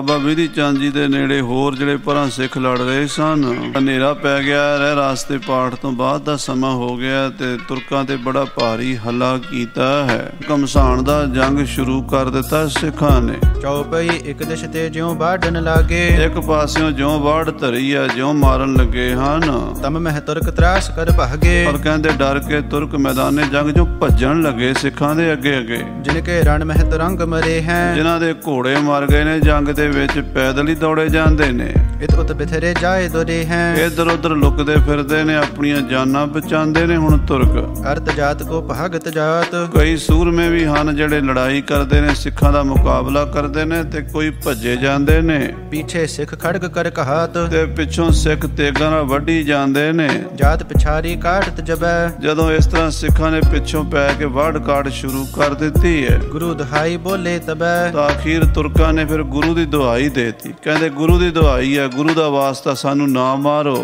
ਬਾਬਾ ਬਿਧੀ ਚੰਦ ਜੀ ਦੇ ਨੇੜੇ ਹੋਰ ਜਿਹੜੇ ਪਰਾਂ ਸਿੱਖ ਲੜ ਰਹੇ ਸਨ। ਹਨੇਰਾ ਪੈ ਗਿਆ, ਰਹਿ ਰਾਸਤੇ ਪਾਠ ਤੋਂ ਬਾਅਦ ਦਾ ਸਮਾਂ ਹੋ ਗਿਆ ਤੇ ਤੁਰਕਾਂ ਤੇ ਬੜਾ ਭਾਰੀ ਹੱਲਾ ਕੀਤਾ ਹੈ। ਘਮਸਾਣ ਦਾ ਜੰਗ ਸ਼ੁਰੂ ਕਰ ਦਿੱਤਾ ਸਿੱਖਾਂ ਨੇ। ਚੌਪਈ ਇੱਕ ਦਿਸ਼ ਤੇ ਜਿਉਂ ਬਾੜਨ ਲਾਗੇ, ਇੱਕ ਪਾਸਿਓਂ ਜਿਉਂ ਬਾੜ ਧਰੀ ਆ ਜਿਉਂ ਮਾਰਨ ਲੱਗੇ ਹਨ। ਤਮ ਮਹਿ ਤੁਰਕ ਤਰਾਸ ਕਰ ਭਾਗੇ, ਪਰ ਕਹਿੰਦੇ ਡਰ ਕੇ ਤੁਰਕ ਮੈਦਾਨੇ ਜੰਗ ਚੋਂ ਭੱਜਣ ਲੱਗੇ ਸਿੱਖਾਂ ਦੇ ਅੱਗੇ ਅੱਗੇ। ਜਿਨ ਕੇ ਰਣ ਮਹਿ ਤਰੰਗ ਮਰੇ ਹੈ, ਜਿਨ੍ਹਾਂ ਦੇ ਘੋੜੇ ਮਰ ਗਏ ਨੇ ਜੰਗ ਦੇ ਵਿੱਚ, ਪੈਦਲ ਹੀ ਦੌੜੇ ਜਾਂਦੇ ਨੇ। ਇਤ ਉਤ ਬਿਥਰੇ ਜਾਏ ਦੁਰੇ ਹੈ, ਇੱਧਰ ਉੱਧਰ ਲੁਕਦੇ ਫਿਰਦੇ ਨੇ, ਆਪਣੀਆਂ ਜਾਨਾਂ ਬਚਾਉਂਦੇ ਨੇ ਹੁਣ ਤੁਰਕ। ਅਰਤ ਜਾਤ ਕੋ ਭਾਗਤ ਜਾਤ, ਕਈ ਸੂਰਮੇ ਵੀ ਹਨ ਜਿਹੜੇ ਲੜਾਈ ਕਰਦੇ ਨੇ, ਸਿੱਖਾਂ ਦਾ ਮੁਕਾਬਲਾ ਕਰਦੇ ਨੇ, ਤੇ ਕੋਈ ਭੱਜੇ ਜਾਂਦੇ ਨੇ। ਪੀਛੇ ਸਿੱਖ ਖੜਗ ਕਰ ਕਹਾਤ, ਤੇ ਪਿੱਛੋਂ ਸਿੱਖ ਤੇਗਾਂ ਨਾਲ ਵੱਢੀ ਜਾਂਦੇ ਨੇ। ਜਾਤ ਪਿਛਾਰੀ ਕਾਟਤ ਜਬੈ, ਜਦੋਂ ਇਸ ਤਰ੍ਹਾਂ ਸਿੱਖਾਂ ਨੇ ਪਿੱਛੋਂ ਪੈ ਕੇ ਵਾਢ ਕਾਟ ਸ਼ੁਰੂ ਕਰ ਦਿੱਤੀ ਹੈ, ਗੁਰੂ ਦੁਹਾਈ ਬੋਲੇ ਤਬੈ, ਤਾਂ ਅਖੀਰ ਤੁਰਕਾਂ ਨੇ ਫਿਰ ਗੁਰੂ ਦੀ ਦੁਹਾਈ ਦੇਤੀ। ਕਹਿੰਦੇ ਗੁਰੂ ਦੀ ਦੁਹਾਈ ਹੈ, ਗੁਰੂ ਦਾ ਵਾਸਤਾ ਸਾਨੂੰ ਨਾ ਮਾਰੋ।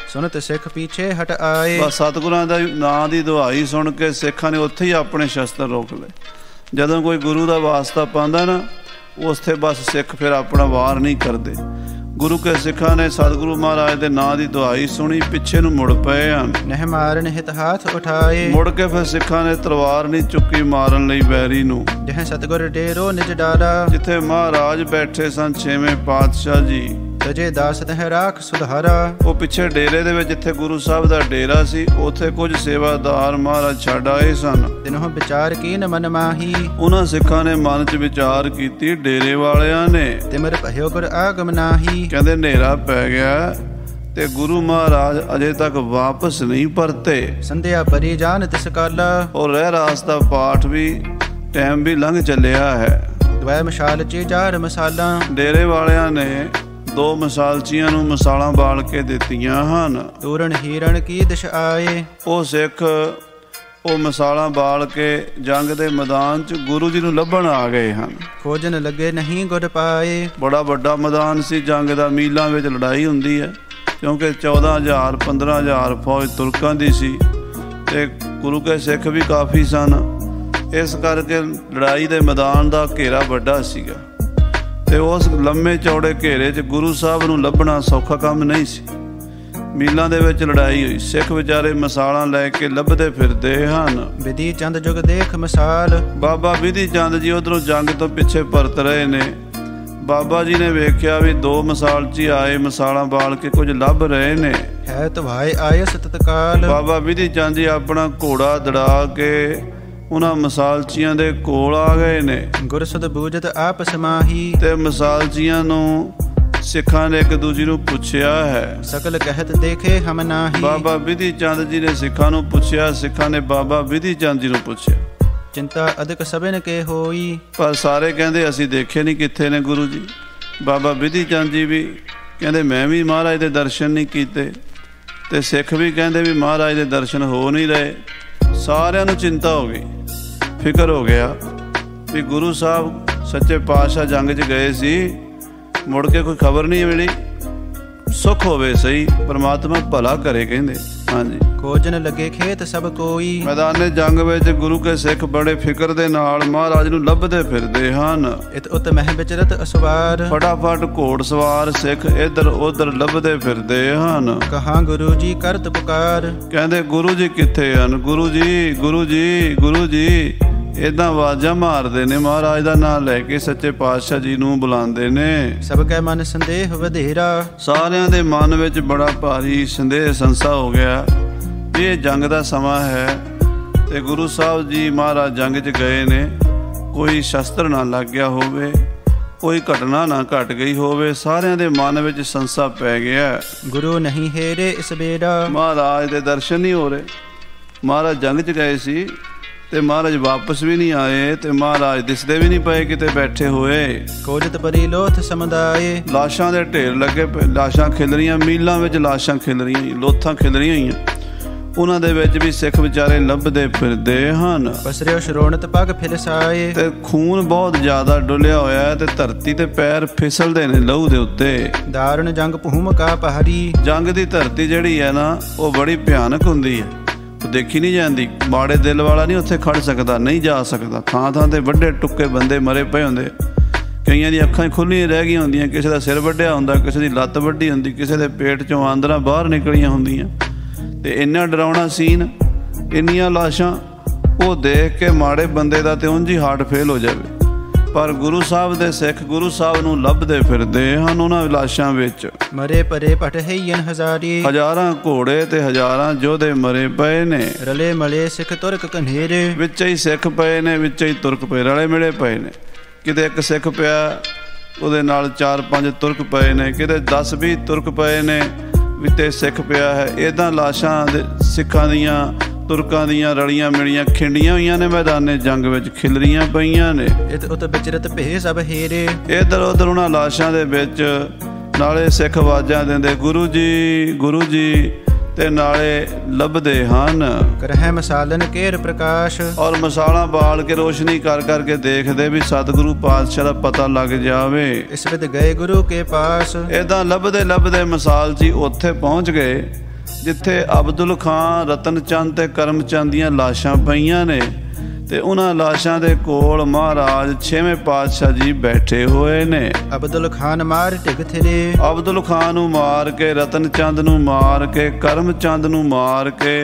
ਸੁਨਤ ਸਿੱਖ ਪਿੱਛੇ ਹਟ ਆਏ, ਬਸ ਸਤਿਗੁਰਾਂ ਦਾ ਨਾਂ ਦੀ ਦੁਹਾਈ ਸੁਣ ਕੇ ਸਿੱਖਾਂ ਨੇ ਉੱਥੇ ਹੀ ਆਪਣੇ ਸ਼ਸਤਰ ਰੋਕ ਲਏ। ਜਦੋਂ ਕੋਈ ਗੁਰੂ ਦਾ ਵਾਸਤਾ ਪਾਉਂਦਾ ਨਾ, ਉੱਥੇ ਬਸ ਸਿੱਖ ਫਿਰ ਆਪਣਾ ਵਾਰ ਨਹੀਂ ਕਰਦੇ। ਗੁਰੂ ਕੇ ਸਿੱਖਾਂ ਨੇ ਸਤਿਗੁਰੂ ਮਹਾਰਾਜ ਦੇ ਨਾਂ ਦੀ ਦੁਹਾਈ ਸੁਣੀ, ਪਿੱਛੇ ਨੂੰ ਮੁੜ ਪਏ ਹਨ। ਨਹਿ ਮਾਰਨ ਹਿਤ ਹੱਥ ਉਠਾਏ, ਮੁੜ ਕੇ ਫਿਰ ਸਿੱਖਾਂ ਨੇ ਤਲਵਾਰ ਨਹੀਂ ਚੁੱਕੀ ਮਾਰਨ ਲਈ ਵੈਰੀ ਨੂੰ। ਜਹ ਸਤਿਗੁਰ ਡੇਰੋ ਨਿਜ ਡਾਰਾ, ਜਿੱਥੇ ਮਹਾਰਾਜ ਬੈਠੇ ਸਨ ਛੇਵੇਂ ਪਾਤਸ਼ਾਹ ਜੀ, ਤਜੇ ਦਾਸ ਤਹਿ ਰਾਖ ਸੁਧਾਰਾ। ਉਹ ਪਿੱਛੇ ਡੇਰੇ ਦੇ ਵਿੱਚ ਜਿੱਥੇ ਗੁਰੂ ਸਾਹਿਬ ਦਾ ਡੇਰਾ ਸੀ, ਉੱਥੇ ਕੁਝ ਸੇਵਾਦਾਰ ਮਹਾਰਾਜ ਛੱਡ ਆਏ ਸਨ। ਤਿਨਹੁ ਵਿਚਾਰ ਕੀਨ ਮਨ ਮਾਹੀ, ਉਹਨਾਂ ਸਿੱਖਾਂ ਨੇ ਮਨ 'ਚ ਵਿਚਾਰ ਕੀਤੀ ਡੇਰੇ ਵਾਲਿਆਂ ਨੇ, ਤਿਮਰ ਭਇਓ ਗੁਰ ਆਗਮ ਨਾਹੀ। ਕਹਿੰਦੇ ਹਨੇਰਾ ਪੈ ਗਿਆ ਤੇ ਗੁਰੂ ਮਹਾਰਾਜ ਅਜੇ ਤੱਕ ਵਾਪਸ ਨਹੀਂ ਪਰਤੇ। ਸੰਧਿਆ ਪਰੀ ਜਾਨ ਤਿਸ ਕਾਲਾ, ਔਰ ਰਹਿ ਰਾਸ ਦਾ ਪਾਠ ਵੀ ਟਾਈਮ ਵੀ ਲੰਘ ਚੱਲਿਆ ਹੈ। ਦਵੈ ਮਸ਼ਾਲ ਚੀ ਜਾਰ ਮਸਾਲਾ, ਡੇਰੇ ਵਾਲਿਆਂ ਨੇ 2 ਮਸਾਲਚੀਆਂ ਨੂੰ ਮਸਾਲਾਂ ਬਾਲ ਕੇ ਦਿੱਤੀਆਂ ਹਨ। ਤੂਰਨ ਹੀਰਨ ਕੀ ਦਿਸ਼ ਆਏ, ਉਹ ਸਿੱਖ ਉਹ ਮਸਾਲਾਂ ਬਾਲ ਕੇ ਜੰਗ ਦੇ ਮੈਦਾਨ 'ਚ ਗੁਰੂ ਜੀ ਨੂੰ ਲੱਭਣ ਆ ਗਏ ਹਨ। ਖੋਜਨ ਲੱਗੇ ਨਹੀਂ ਗੁਰ ਪਾਏ, ਬੜਾ ਵੱਡਾ ਮੈਦਾਨ ਸੀ ਜੰਗ ਦਾ, ਮੀਲਾਂ ਵਿੱਚ ਲੜਾਈ ਹੁੰਦੀ ਹੈ, ਕਿਉਂਕਿ 14,000 15,000 ਫੌਜ ਤੁਰਕਾਂ ਦੀ ਸੀ ਤੇ ਗੁਰੂ ਕੇ ਸਿੱਖ ਵੀ ਕਾਫੀ ਸਨ। ਇਸ ਕਰਕੇ ਲੜਾਈ ਦੇ ਮੈਦਾਨ ਦਾ ਘੇਰਾ ਵੱਡਾ ਸੀਗਾ ਤੇ ਉਸ ਲੰਮੇ ਚੌੜੇ ਘੇਰੇ 'ਚ ਗੁਰੂ ਸਾਹਿਬ ਨੂੰ ਲੱਭਣਾ ਸੌਖਾ ਕੰਮ ਨਹੀਂ ਸੀ। ਮੀਲਾਂ ਦੇ ਵਿੱਚ ਲੜਾਈ ਹੋਈ, ਸਿੱਖ ਵਿਚਾਰੇ ਮਸਾਲਾਂ ਲੈ ਕੇ ਲੱਭਦੇ ਫਿਰਦੇ ਹਨ। ਬਿਧੀ ਚੰਦ ਜੁਗ ਦੇਖ ਮਿਸਾਲ, ਬਾਬਾ ਬਿਧੀ ਚੰਦ ਜੀ ਉਧਰੋਂ ਜੰਗ ਤੋਂ ਪਿੱਛੇ ਪਰਤ ਰਹੇ ਨੇ। ਬਾਬਾ ਜੀ ਨੇ ਵੇਖਿਆ ਵੀ 2 ਮਸਾਲਚੀ ਆਏ, ਮਸਾਲਾਂ ਬਾਲ ਕੇ ਕੁਝ ਲੱਭ ਰਹੇ ਨੇ। ਹੈ ਤਵਾਏ ਆਏ ਤਤਕਾਲ, ਬਾਬਾ ਬਿਧੀ ਚੰਦ ਜੀ ਆਪਣਾ ਘੋੜਾ ਦੜਾ ਕੇ ਉਹਨਾਂ ਮਸਾਲਚੀਆਂ ਦੇ ਕੋਲ ਆ ਗਏ ਨੇ। ਗੁਰਸੁਧ ਬੂਝਤ ਆਪ ਸਮਾਹੀ, ਤੇ ਮਸਾਲਚੀਆਂ ਨੂੰ ਸਿੱਖਾਂ ਨੇ ਇੱਕ ਦੂਜੀ ਨੂੰ ਪੁੱਛਿਆ ਹੈ। ਸਕਲ ਕਹਿਤ ਦੇਖੇ ਹਮ ਨਾਹੀ, ਬਾਬਾ ਬਿਧੀ ਚੰਦ ਜੀ ਨੇ ਸਿੱਖਾਂ ਨੂੰ ਪੁੱਛਿਆ, ਸਿੱਖਾਂ ਨੇ ਬਾਬਾ ਬਿਧੀ ਚੰਦ ਜੀ ਨੂੰ ਪੁੱਛਿਆ। ਚਿੰਤਾ ਅਧਿਕ ਸਭਨ ਕੇ ਹੋਈ, ਪਰ ਸਾਰੇ ਕਹਿੰਦੇ ਅਸੀਂ ਦੇਖੇ ਨਹੀਂ ਕਿੱਥੇ ਨੇ ਗੁਰੂ ਜੀ। ਬਾਬਾ ਬਿਧੀ ਚੰਦ ਜੀ ਵੀ ਕਹਿੰਦੇ ਮੈਂ ਵੀ ਮਹਾਰਾਜ ਦੇ ਦਰਸ਼ਨ ਨਹੀਂ ਕੀਤੇ, ਤੇ ਸਿੱਖ ਵੀ ਕਹਿੰਦੇ ਵੀ ਮਹਾਰਾਜ ਦੇ ਦਰਸ਼ਨ ਹੋ ਨਹੀਂ ਰਹੇ। ਸਾਰਿਆਂ ਨੂੰ ਚਿੰਤਾ ਹੋ ਗਈ, ਫਿਕਰ ਹੋ ਗਿਆ ਵੀ ਗੁਰੂ ਸਾਹਿਬ ਸੱਚੇ ਪਾਤਸ਼ਾਹ ਜੰਗ 'ਚ ਗਏ ਸੀ, ਮੁੜ ਕੇ ਕੋਈ ਖਬਰ ਨਹੀਂ ਮਿਲੀ। ਸੁੱਖ ਹੋਵੇ ਸਹੀ, ਪਰਮਾਤਮਾ ਭਲਾ ਕਰੇ ਕਹਿੰਦੇ। ਹਾਂਜੀ, ਖੋਜਨ ਲੱਗੇ ਖੇਤ ਸਭ ਕੋਈ, ਮੈਦਾਨੇ ਜੰਗ ਵਿੱਚ ਗੁਰੂ ਕੇ ਸਿੱਖ ਬੜੇ ਫਿਕਰ ਦੇ ਨਾਲ ਮਹਾਰਾਜ ਨੂੰ ਲੱਭਦੇ ਫਿਰਦੇ ਹਨ। ਇਤ ਉਤ ਮਹਿ ਵਿਚਰਤ ਅਸਵਾਰ, ਫਟਾਫਟ ਘੋੜ ਸਵਾਰ ਸਿੱਖ ਇੱਧਰ ਉੱਧਰ ਲੱਭਦੇ ਫਿਰਦੇ ਹਨ। ਕਹਾਂ ਗੁਰੂ ਜੀ ਕਰਤ ਪੁਕਾਰ, ਕਹਿੰਦੇ ਗੁਰੂ ਜੀ ਕਿੱਥੇ ਹਨ? ਗੁਰੂ ਜੀ, ਗੁਰੂ ਜੀ, ਗੁਰੂ ਜੀ, ਏਦਾਂ ਆਵਾਜ਼ਾਂ ਮਾਰਦੇ ਨੇ, ਮਹਾਰਾਜ ਦਾ ਨਾਮ ਲੈ ਕੇ ਸੱਚੇ ਪਾਤਸ਼ਾਹ ਜੀ ਨੂੰ ਬੁਲਾਉਂਦੇ ਨੇ। ਸਭ ਕੈ ਮਨ ਸੰਦੇਹ ਵਧੇਰਾ, ਸਾਰਿਆਂ ਦੇ ਮਨ ਵਿੱਚ ਬੜਾ ਭਾਰੀ ਸੰਦੇਹ ਸੰਸਾ ਹੋ ਗਿਆ। ਇਹ ਜੰਗ ਦਾ ਸਮਾਂ ਹੈ ਤੇ ਗੁਰੂ ਸਾਹਿਬ ਜੀ ਮਹਾਰਾਜ ਜੰਗ 'ਚ ਗਏ ਨੇ, ਕੋਈ ਸ਼ਸਤਰ ਨਾ ਲੱਗ ਗਿਆ ਹੋਵੇ, ਕੋਈ ਘਟਨਾ ਨਾ ਘਟ ਗਈ ਹੋਵੇ। ਸਾਰਿਆਂ ਦੇ ਮਨ ਵਿੱਚ ਸੰਸਾ ਪੈ ਗਿਆ। ਗੁਰੂ ਨਹੀਂ ਹੇਰੇ ਇਸ ਬੇੜਾ, ਮਹਾਰਾਜ ਦੇ ਦਰਸ਼ਨ ਨਹੀਂ ਹੋ ਰਹੇ। ਮਹਾਰਾਜ ਜੰਗ 'ਚ ਗਏ ਸੀ ਤੇ ਮਹਾਰਾਜ ਵਾਪਸ ਵੀ ਨਹੀਂ ਆਏ, ਤੇ ਮਹਾਰਾਜ ਦਿਸਦੇ ਵੀ ਨਹੀਂ ਪਏ ਕਿਤੇ ਬੈਠੇ ਹੋਏ। ਖੋਜਤ ਪਰੀ ਲੋਥ ਸਮੁਦਾਏ, ਲਾਸ਼ਾਂ ਦੇ ਢੇਰ ਲੱਗੇ ਪਏ, ਲਾਸ਼ਾਂ ਖਿਲ ਰਹੀਆਂ, ਮੀਲਾਂ ਵਿੱਚ ਲਾਸ਼ਾਂ ਖਿਲ ਰਹੀਆਂ, ਲੋਥਾਂ ਖਿਲ ਰਹੀਆਂ ਹੋਈਆਂ। ਉਹਨਾਂ ਦੇ ਵਿੱਚ ਵੀ ਸਿੱਖ ਵਿਚਾਰੇ ਲੱਭਦੇ ਫਿਰਦੇ ਹਨ। ਪਸਰਿਓ ਸ਼ਰੋਣਤ ਪੱਗ ਫਿਲਸਾਏ, ਤੇ ਖੂਨ ਬਹੁਤ ਜ਼ਿਆਦਾ ਡੁੱਲਿਆ ਹੋਇਆ ਤੇ ਧਰਤੀ ਤੇ ਪੈਰ ਫਿਸਲਦੇ ਨੇ ਲਹੂ ਦੇ ਉੱਤੇ। ਦਾਰੁਣ ਜੰਗ ਭੂਮਿਕਾ ਪਹਾਰੀ, ਜੰਗ ਦੀ ਧਰਤੀ ਜਿਹੜੀ ਹੈ ਨਾ, ਉਹ ਬੜੀ ਭਿਆਨਕ ਹੁੰਦੀ ਹੈ, ਉਹ ਦੇਖੀ ਨਹੀਂ ਜਾਂਦੀ। ਮਾੜੇ ਦਿਲ ਵਾਲਾ ਨਹੀਂ ਉੱਥੇ ਖੜ ਸਕਦਾ, ਨਹੀਂ ਜਾ ਸਕਦਾ। ਥਾਂ ਥਾਂ ਤੇ ਵੱਡੇ ਟੁੱਕੇ ਬੰਦੇ ਮਰੇ ਪਏ ਹੁੰਦੇ। ਕਈਆਂ ਦੀਆਂ ਅੱਖਾਂ ਖੁੱਲੀਆਂ ਰਹਿ ਗਈਆਂ ਹੁੰਦੀਆਂ, ਕਿਸੇ ਦਾ ਸਿਰ ਵੱਢਿਆ ਹੁੰਦਾ, ਕਿਸੇ ਦੀ ਲੱਤ ਵੱਢੀ ਹੁੰਦੀ, ਕਿਸੇ ਦੇ ਪੇਟ 'ਚੋਂ ਆਂਦਰਾਂ ਬਾਹਰ ਨਿਕਲੀਆਂ ਹੁੰਦੀਆਂ। ਤੇ ਇੰਨਾ ਡਰਾਉਣਾ ਸੀਨ, ਇੰਨੀਆਂ ਲਾਸ਼ਾਂ, ਉਹ ਦੇਖ ਕੇ ਮਾੜੇ ਬੰਦੇ ਦਾ ਤੇ ਉਂਝ ਹੀ ਹਾਰਟ ਫੇਲ ਹੋ ਜਾਵੇ। ਪਰ ਗੁਰੂ ਸਾਹਿਬ ਦੇ ਸਿੱਖ ਗੁਰੂ ਸਾਹਿਬ ਨੂੰ ਲੱਭਦੇ ਫਿਰਦੇ ਹਨ ਉਹਨਾਂ ਲਾਸ਼ਾਂ ਵਿੱਚ। ਮਰੇ ਪਰੇ ਭਟ ਹਈਨ ਹਜ਼ਾਰੀ, ਹਜ਼ਾਰਾਂ ਘੋੜੇ ਤੇ ਹਜ਼ਾਰਾਂ ਯੋਧੇ ਮਰੇ ਪਏ ਨੇ। ਰਲੇ ਮਲੇ ਸਿੱਖ ਤੁਰਕ ਕਨੇਰੇ, ਵਿੱਚ ਹੀ ਸਿੱਖ ਪਏ ਨੇ, ਵਿੱਚ ਹੀ ਤੁਰਕ ਪਏ, ਰਲੇ ਮਿਲੇ ਪਏ ਨੇ। ਕਿਤੇ ਇੱਕ ਸਿੱਖ ਪਿਆ, ਉਹਦੇ ਨਾਲ 4-5 ਤੁਰਕ ਪਏ ਨੇ, ਕਿਤੇ 10-20 ਤੁਰਕ ਪਏ ਨੇ, ਵਿੱਚ ਸਿੱਖ ਪਿਆ ਹੈ। ਇੱਦਾਂ ਲਾਸ਼ਾਂ ਦੇ ਸਿੱਖਾਂ ਦੀਆਂ ਤੁਰਕਾਂ ਦੀਆਂ ਰਲੀਆਂ ਮਿਲੀਆਂ ਖਿੰਡੀਆਂ ਹੋਈਆਂ ਨੇ, ਮੈਦਾਨੇ ਜੰਗ ਵਿੱਚ ਖਿਲਰੀਆਂ ਪਈਆਂ ਨੇ। ਇਤ ਉਤ ਵਿਚਰਤ ਭੇ ਸਭ ਹੇਰੇ, ਇੱਧਰ ਉੱਧਰ ਉਹਨਾਂ ਲਾਸ਼ਾਂ ਦੇ ਵਿੱਚ ਨਾਲੇ ਸਿੱਖ ਆਵਾਜ਼ਾਂ ਦਿੰਦੇ ਗੁਰੂ ਜੀ ਗੁਰੂ ਜੀ, ਤੇ ਨਾਲੇ ਲੱਭਦੇ ਹਨ। ਕਰਹਿ ਮਸਾਲਨ ਕੇਰ ਪ੍ਰਕਾਸ਼, ਔਰ ਮਸਾਲਾਂ ਬਾਲ ਕੇ ਰੋਸ਼ਨੀ ਕਰ ਕਰਕੇ ਦੇਖਦੇ ਵੀ ਸਤਿਗੁਰੂ ਪਾਤਸ਼ਾਹ ਦਾ ਪਤਾ ਲੱਗ ਜਾਵੇ। ਇਸ ਵਿਦ ਗਏ ਗੁਰੂ ਕੇ ਪਾਸ, ਇੱਦਾਂ ਲੱਭਦੇ ਲੱਭਦੇ ਮਸਾਲ ਜੀ ਉੱਥੇ ਪਹੁੰਚ ਗਏ ਜਿੱਥੇ ਅਬਦੁਲ ਖਾਂ, ਰਤਨ ਚੰਦ ਤੇ ਕਰਮ ਚੰਦ ਦੀਆਂ ਲਾਸ਼ਾਂ ਪਈਆਂ ਨੇ। ਤੇ ਉਹਨਾਂ ਲਾਸ਼ਾਂ ਦੇ ਕੋਲ ਮਹਾਰਾਜ 6ਵੇਂ ਪਾਤਸ਼ਾਹ ਜੀ ਬੈਠੇ ਹੋਏ ਨੇ। ਅਬਦੁਲ ਖਾਨ ਮਾਰ ਢਿਗ ਥਿਰੇ, ਅਬਦੁਲ ਖਾਨ ਨੂੰ ਮਾਰ ਕੇ, ਰਤਨ ਚੰਦ ਨੂੰ ਮਾਰ ਕੇ, ਕਰਮ ਚੰਦ ਨੂੰ ਮਾਰ ਕੇ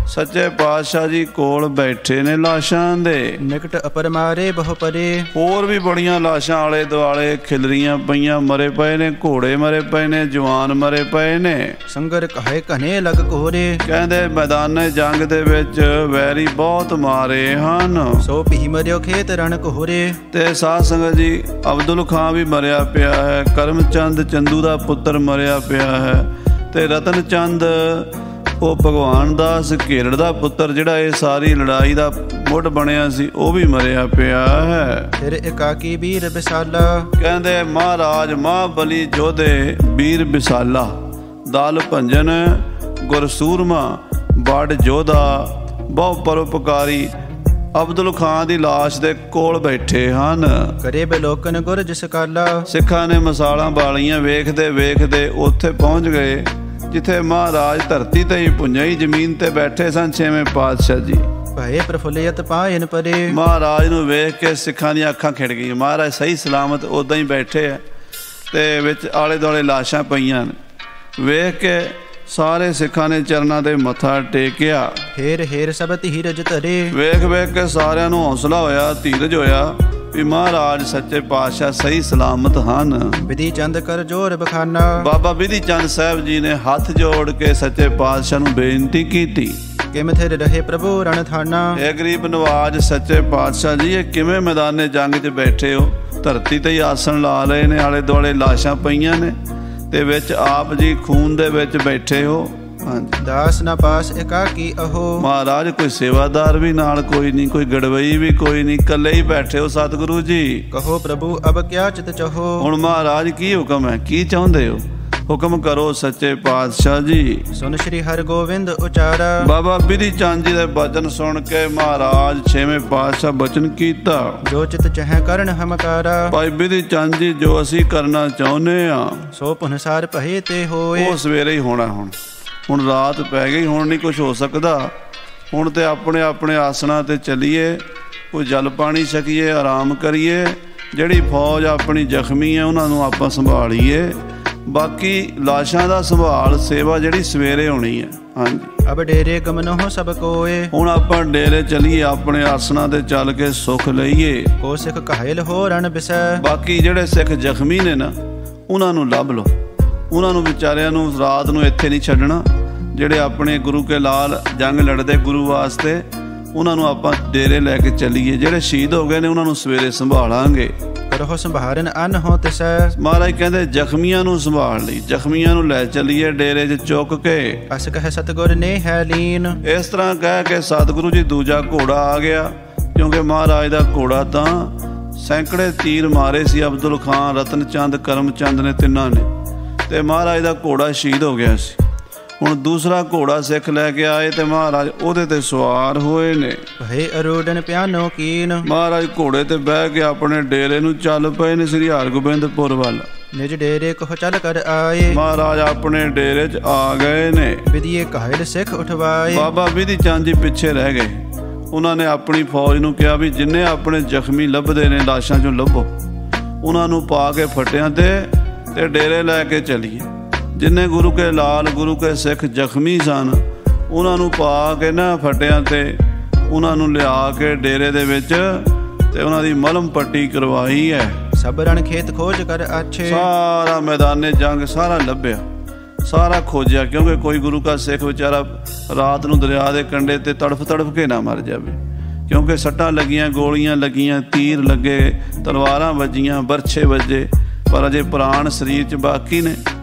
ਸੱਚੇ ਪਾਤਸ਼ਾਹ ਜੀ ਕੋਲ ਬੈਠੇ ਨੇ ਲਾਸ਼ਾਂ ਦੇ। ਨਿਕਟ ਅਪਰ ਮਾਰੇ ਬਹੁ ਪਰੇ, ਹੋਰ ਵੀ ਬੜੀਆਂ ਲਾਸ਼ਾਂ ਆਲੇ ਦੁਆਲੇ ਖਿਲਰੀਆਂ ਪਈਆਂ, ਮਰੇ ਪਏ ਨੇ, ਘੋੜੇ ਮਰੇ ਪਏ ਨੇ, ਜਵਾਨ ਮਰੇ ਪਏ ਨੇ। ਸੰਗਰ ਕਹੇ ਘਨੇ ਲਗ ਕੋਰੇ, ਕਹਿੰਦੇ ਮੈਦਾਨੇ ਜੰਗ ਦੇ ਵਿੱਚ ਵੈਰੀ ਬਹੁਤ ਮਾਰੇ ਹਨ। ਸੋ ਪੀ ਮਰਿਓ ਖੇਤ ਰਣ ਕੋਰੇ, ਤੇ ਸਾਧ ਸੰਗਤ ਜੀ ਅਬਦੁਲ ਖਾਂ ਵੀ ਮਰਿਆ ਪਿਆ ਹੈ, ਕਰਮ ਚੰਦ ਚੰਦੂ ਦਾ ਪੁੱਤਰ ਮਰਿਆ ਪਿਆ ਹੈ, ਤੇ ਰਤਨ ਚੰਦ ਉਹ ਭਗਵਾਨ ਦਾਸ ਘੇਰੜ ਦਾ ਪੁੱਤਰ ਜਿਹੜਾ ਇਹ ਸਾਰੀ ਲੜਾਈ ਦਾ ਮੁੱਢ ਬਣਿਆ ਸੀ, ਉਹ ਵੀ ਮਰਿਆ ਪਿਆ ਹੈ। ਫਿਰ ਇਕਾਕੀ ਵੀਰ ਬਿਸਾਲਾ, ਕਹਿੰਦੇ ਮਹਾਰਾਜ ਮਹਾਬਲੀ ਜੋਧੇ ਵੀਰ ਬਿਸਾਲਾ, ਦਾਲ ਭੰਜਨ ਗੁਰ ਸੂਰਮਾ ਬੜ ਜੋਧਾ ਬਹੁ ਪਰਉਪਕਾਰੀ ਅਬਦੁਲ ਖਾਂ ਦੀ ਲਾਸ਼ ਦੇ ਕੋਲ ਬੈਠੇ ਹਨ। ਕਰੇ ਬਲੋਕਨ ਗੁਰ ਜਿਸ ਕਾਲਾ, ਸਿੱਖਾਂ ਨੇ ਮਸਾਲਾਂ ਬਾਲੀਆਂ ਵੇਖਦੇ ਵੇਖਦੇ ਉੱਥੇ ਪਹੁੰਚ ਗਏ ਜਿੱਥੇ ਮਹਾਰਾਜ ਧਰਤੀ ਤੇ ਹੀ ਭੁੰਜਾਂ ਹੀ ਜ਼ਮੀਨ ਤੇ ਬੈਠੇ ਸਨ 6ਵੇਂ ਪਾਤਸ਼ਾਹ ਜੀ। ਭਏ ਪ੍ਰਫੁੱਲਿਤ ਪਾਇਨ ਪਰੇ, ਮਹਾਰਾਜ ਨੂੰ ਵੇਖ ਕੇ ਸਿੱਖਾਂ ਦੀਆਂ ਅੱਖਾਂ ਖਿੜ ਗਈਆਂ। ਮਹਾਰਾਜ ਸਹੀ ਸਲਾਮਤ ਉੱਦਾਂ ਹੀ ਬੈਠੇ ਆ ਤੇ ਵਿੱਚ ਆਲੇ ਦੁਆਲੇ ਲਾਸ਼ਾਂ ਪਈਆਂ ਨੇ। ਵੇਖ ਕੇ ਸਾਰੇ ਸਿੱਖਾਂ ਨੇ ਚਰਨਾਂ ਤੇ ਮੱਥਾ ਟੇਕਿਆ। ਹੇਰ ਹੇਰ ਸਭ ਧੀਰਜ ਧਰੇ, ਵੇਖ ਵੇਖ ਕੇ ਸਾਰਿਆਂ ਨੂੰ ਹੌਸਲਾ ਹੋਇਆ, ਧੀਰਜ ਹੋਇਆ ਵੀ ਮਹਾਰਾਜ ਸੱਚੇ ਪਾਤਸ਼ਾਹ ਸਹੀ ਸਲਾਮਤ ਹਨ। ਵਿਧੀ ਚੰਦ ਕਰ ਜੋਰ ਬਖਾਨਾ, ਬਾਬਾ ਵਿਧੀ ਚੰਦ ਸਾਹਿਬ ਜੀ ਨੇ ਹੱਥ ਜੋੜ ਕੇ ਸੱਚੇ ਪਾਤਸ਼ਾਹ ਨੂੰ ਬੇਨਤੀ ਕੀਤੀ। ਕਿਮ ਥਿਰ ਰਹੇ ਪ੍ਰਭੂ ਰਣ ਥਾਨਾ, ਇਹ ਗਰੀਬ ਨਵਾਜ ਸੱਚੇ ਪਾਤਸ਼ਾਹ ਜੀ ਇਹ ਕਿਵੇਂ ਮੈਦਾਨੇ ਜੰਗ 'ਚ ਬੈਠੇ ਹੋ? ਧਰਤੀ ਤੇ ਹੀ ਆਸਣ ਲਾ ਲਏ ਨੇ, ਆਲੇ ਦੁਆਲੇ ਲਾਸ਼ਾਂ ਪਈਆਂ ਨੇ ਤੇ ਵਿੱਚ ਆਪ ਜੀ ਖੂਨ ਦੇ ਵਿੱਚ ਬੈਠੇ ਹੋ। ਹਾਂਜੀ, ਦਾਸ ਨਾ ਪਾਸ ਇਕਾਕੀ ਅਹੋ, ਮਹਾਰਾਜ ਕੋਈ ਸੇਵਾਦਾਰ ਵੀ ਨਾਲ ਕੋਈ ਨਹੀਂ, ਕੋਈ ਗੜਵਈ ਵੀ ਕੋਈ ਨਹੀਂ, ਇਕੱਲੇ ਹੀ ਬੈਠੇ ਹੋ ਸਤਿਗੁਰੂ ਜੀ। ਕਹੋ ਪ੍ਰਭੂ ਅਬ ਕਿਆ ਚਿਤ ਚਾਹੋ, ਹੁਣ ਮਹਾਰਾਜ ਕੀ ਹੁਕਮ ਹੈ, ਕੀ ਚਾਹੁੰਦੇ ਹੋ? ਹੁਕਮ ਕਰੋ ਸੱਚੇ ਪਾਤਸ਼ਾਹ ਜੀ। ਸੁਨ ਸ਼੍ਰੀ ਹਰਗੋਬਿੰਦ ਉਚਾਰਾ, ਬਾਬਾ ਵਿਧੀ ਚੰਦ ਜੀ ਦੇ ਬਚਨ ਸੁਣ ਕੇ ਮਹਾਰਾਜ 6ਵੇਂ ਪਾਤਸ਼ਾਹ ਬਚਨ ਕੀਤਾ। ਜੋ ਚਿਤ ਚਾਹੇ ਕਰਨ ਹਮਕਾਰਾ, ਭਾਈ ਵਿਧੀ ਚੰਦ ਜੀ ਜੋ ਅਸੀਂ ਕਰਨਾ ਚਾਹੁੰਦੇ ਆ ਸੋ ਪੁਨਸਾਰ ਭਏ ਤੇ ਹੋਏ, ਉਹ ਸਵੇਰੇ ਹੀ ਹੋਣਾ। ਹੁਣ ਰਾਤ ਪੈ ਗਈ, ਹੁਣ ਨਹੀਂ ਕੁਝ ਹੋ ਸਕਦਾ। ਹੁਣ ਤੇ ਆਪਣੇ ਆਪਣੇ ਆਸਣਾਂ ਤੇ ਚੱਲੀਏ, ਕੋਈ ਜਲ ਪਾਣੀ ਛਕੀਏ, ਆਰਾਮ ਕਰੀਏ। ਜਿਹੜੀ ਫੌਜ ਆਪਣੀ ਜ਼ਖਮੀ ਹੈ ਉਹਨਾਂ ਨੂੰ ਆਪਾਂ ਸੰਭਾਲੀਏ, ਬਾਕੀ ਲਾਸ਼ਾਂ ਦਾ ਸੰਭਾਲ ਸੇਵਾ ਜਿਹੜੀ ਸਵੇਰੇ ਹੋਣੀ ਹੈ। ਹਾਂਜੀ, ਅਬ ਡੇਰੇ ਗਮਨੋ ਸਭ ਕੋਏ, ਹੁਣ ਆਪਾਂ ਡੇਰੇ ਚੱਲੀਏ, ਆਪਣੇ ਆਸਣਾਂ ਤੇ ਚੱਲ ਕੇ ਸੁੱਖ ਲਈਏ। ਕੋ ਸਿੱਖ ਘਾਇਲ ਹੋ ਰਣ ਬਿਸੈ, ਬਾਕੀ ਜਿਹੜੇ ਸਿੱਖ ਜ਼ਖਮੀ ਨੇ ਨਾ ਉਹਨਾਂ ਨੂੰ ਲੱਭ ਲਓ, ਉਹਨਾਂ ਨੂੰ ਵਿਚਾਰਿਆਂ ਨੂੰ ਰਾਤ ਨੂੰ ਇੱਥੇ ਨਹੀਂ ਛੱਡਣਾ। ਜਿਹੜੇ ਆਪਣੇ ਗੁਰੂ ਕੇ ਲਾਲ ਜੰਗ ਲੜਦੇ ਗੁਰੂ ਵਾਸਤੇ, ਉਹਨਾਂ ਨੂੰ ਆਪਾਂ ਡੇਰੇ ਲੈ ਕੇ ਚੱਲੀਏ। ਜਿਹੜੇ ਸ਼ਹੀਦ ਹੋ ਗਏ ਨੇ ਉਹਨਾਂ ਨੂੰ ਸਵੇਰੇ ਸੰਭਾਲਾਂਗੇ। ਕਰੋ ਸੰਭਾਰਨ ਅਨ ਹੋ ਤਿਸੈ, ਮਹਾਰਾਜ ਕਹਿੰਦੇ ਜ਼ਖਮੀਆਂ ਨੂੰ ਸੰਭਾਲ ਲਈ, ਜ਼ਖਮੀਆਂ ਨੂੰ ਲੈ ਚੱਲੀਏ ਡੇਰੇ 'ਚ ਚੁੱਕ ਕੇ। ਅਸ ਕਹਿ ਸਤਿਗੁਰ ਨੇ ਹੈ ਲੀਨ, ਇਸ ਤਰ੍ਹਾਂ ਕਹਿ ਕੇ ਸਤਿਗੁਰੂ ਜੀ ਦੂਜਾ ਘੋੜਾ ਆ ਗਿਆ, ਕਿਉਂਕਿ ਮਹਾਰਾਜ ਦਾ ਘੋੜਾ ਤਾਂ ਸੈਂਕੜੇ ਤੀਰ ਮਾਰੇ ਸੀ ਅਬਦੁਲ ਖਾਂ, ਰਤਨ ਚੰਦ, ਕਰਮ ਚੰਦ ਨੇ, ਤਿੰਨਾਂ ਨੇ, ਤੇ ਮਹਾਰਾਜ ਦਾ ਘੋੜਾ ਸ਼ਹੀਦ ਹੋ ਗਿਆ ਸੀ। ਹੁਣ ਦੂਸਰਾ ਘੋੜਾ ਸਿੱਖ ਲੈ ਕੇ ਆਏ ਤੇ ਮਹਾਰਾਜ ਉਹਦੇ ਤੇ ਸਵਾਰ ਹੋਏ ਨੇ। ਭਏ ਅਰੋੜਨ ਪਿਆਨੋ ਕੀਨ, ਮਹਾਰਾਜ ਘੋੜੇ ਤੇ ਬਹਿ ਕੇ ਆਪਣੇ ਡੇਰੇ ਨੂੰ ਚੱਲ ਪਏ ਨੇ ਸ੍ਰੀ ਹਰਗੋਬਿੰਦਪੁਰ ਵੱਲ। ਨਿਜ ਡੇਰੇ ਕੋ ਚੱਲ ਕਰ ਆਏ, ਮਹਾਰਾਜ ਆਪਣੇ ਡੇਰੇ 'ਚ ਆ ਗਏ ਨੇ। ਵਿਧੀਏ ਘਾਇਲ ਸਿੱਖ ਉਠਵਾਏ, ਬਾਬਾ ਵਿਧੀ ਚੰਦ ਜੀ ਪਿੱਛੇ ਰਹਿ ਗਏ। ਉਹਨਾਂ ਨੇ ਆਪਣੀ ਫੌਜ ਨੂੰ ਕਿਹਾ ਵੀ ਜਿੰਨੇ ਆਪਣੇ ਜ਼ਖਮੀ ਲੱਭਦੇ ਨੇ ਲਾਸ਼ਾਂ 'ਚੋਂ ਲੱਭੋ। ਉਹਨਾਂ ਨੂੰ ਪਾ ਕੇ ਫੱਟਿਆਂ ਤੇ ਡੇਰੇ ਲੈ ਕੇ ਚਲੀਏ। ਜਿੰਨੇ ਗੁਰੂ ਕੇ ਲਾਲ ਗੁਰੂ ਕੇ ਸਿੱਖ ਜ਼ਖਮੀ ਸਨ ਉਹਨਾਂ ਨੂੰ ਪਾ ਕੇ ਨਾ ਫੱਟਿਆਂ ਤੇ ਉਹਨਾਂ ਨੂੰ ਲਿਆ ਕੇ ਡੇਰੇ ਦੇ ਵਿੱਚ ਤੇ ਉਹਨਾਂ ਦੀ ਮਲਮ ਪੱਟੀ ਕਰਵਾਈ ਹੈ। ਸਭ ਰਣ ਖੇਤ ਖੋਜ ਕਰ ਆਛੇ, ਸਾਰਾ ਮੈਦਾਨੇ ਜੰਗ ਸਾਰਾ ਲੱਭਿਆ, ਸਾਰਾ ਖੋਜਿਆ, ਕਿਉਂਕਿ ਕੋਈ ਗੁਰੂ ਕਾ ਸਿੱਖ ਵਿਚਾਰਾ ਰਾਤ ਨੂੰ ਦਰਿਆ ਦੇ ਕੰਢੇ ਤੇ ਤੜਫ ਕੇ ਨਾ ਮਰ ਜਾਵੇ, ਕਿਉਂਕਿ ਸੱਟਾਂ ਲੱਗੀਆਂ, ਗੋਲੀਆਂ ਲੱਗੀਆਂ, ਤੀਰ ਲੱਗੇ, ਤਲਵਾਰਾਂ ਵੱਜੀਆਂ, ਬਰਛੇ ਵੱਜੇ, ਪਰ ਅਜੇ ਪ੍ਰਾਣ ਸਰੀਰ 'ਚ ਬਾਕੀ ਨੇ।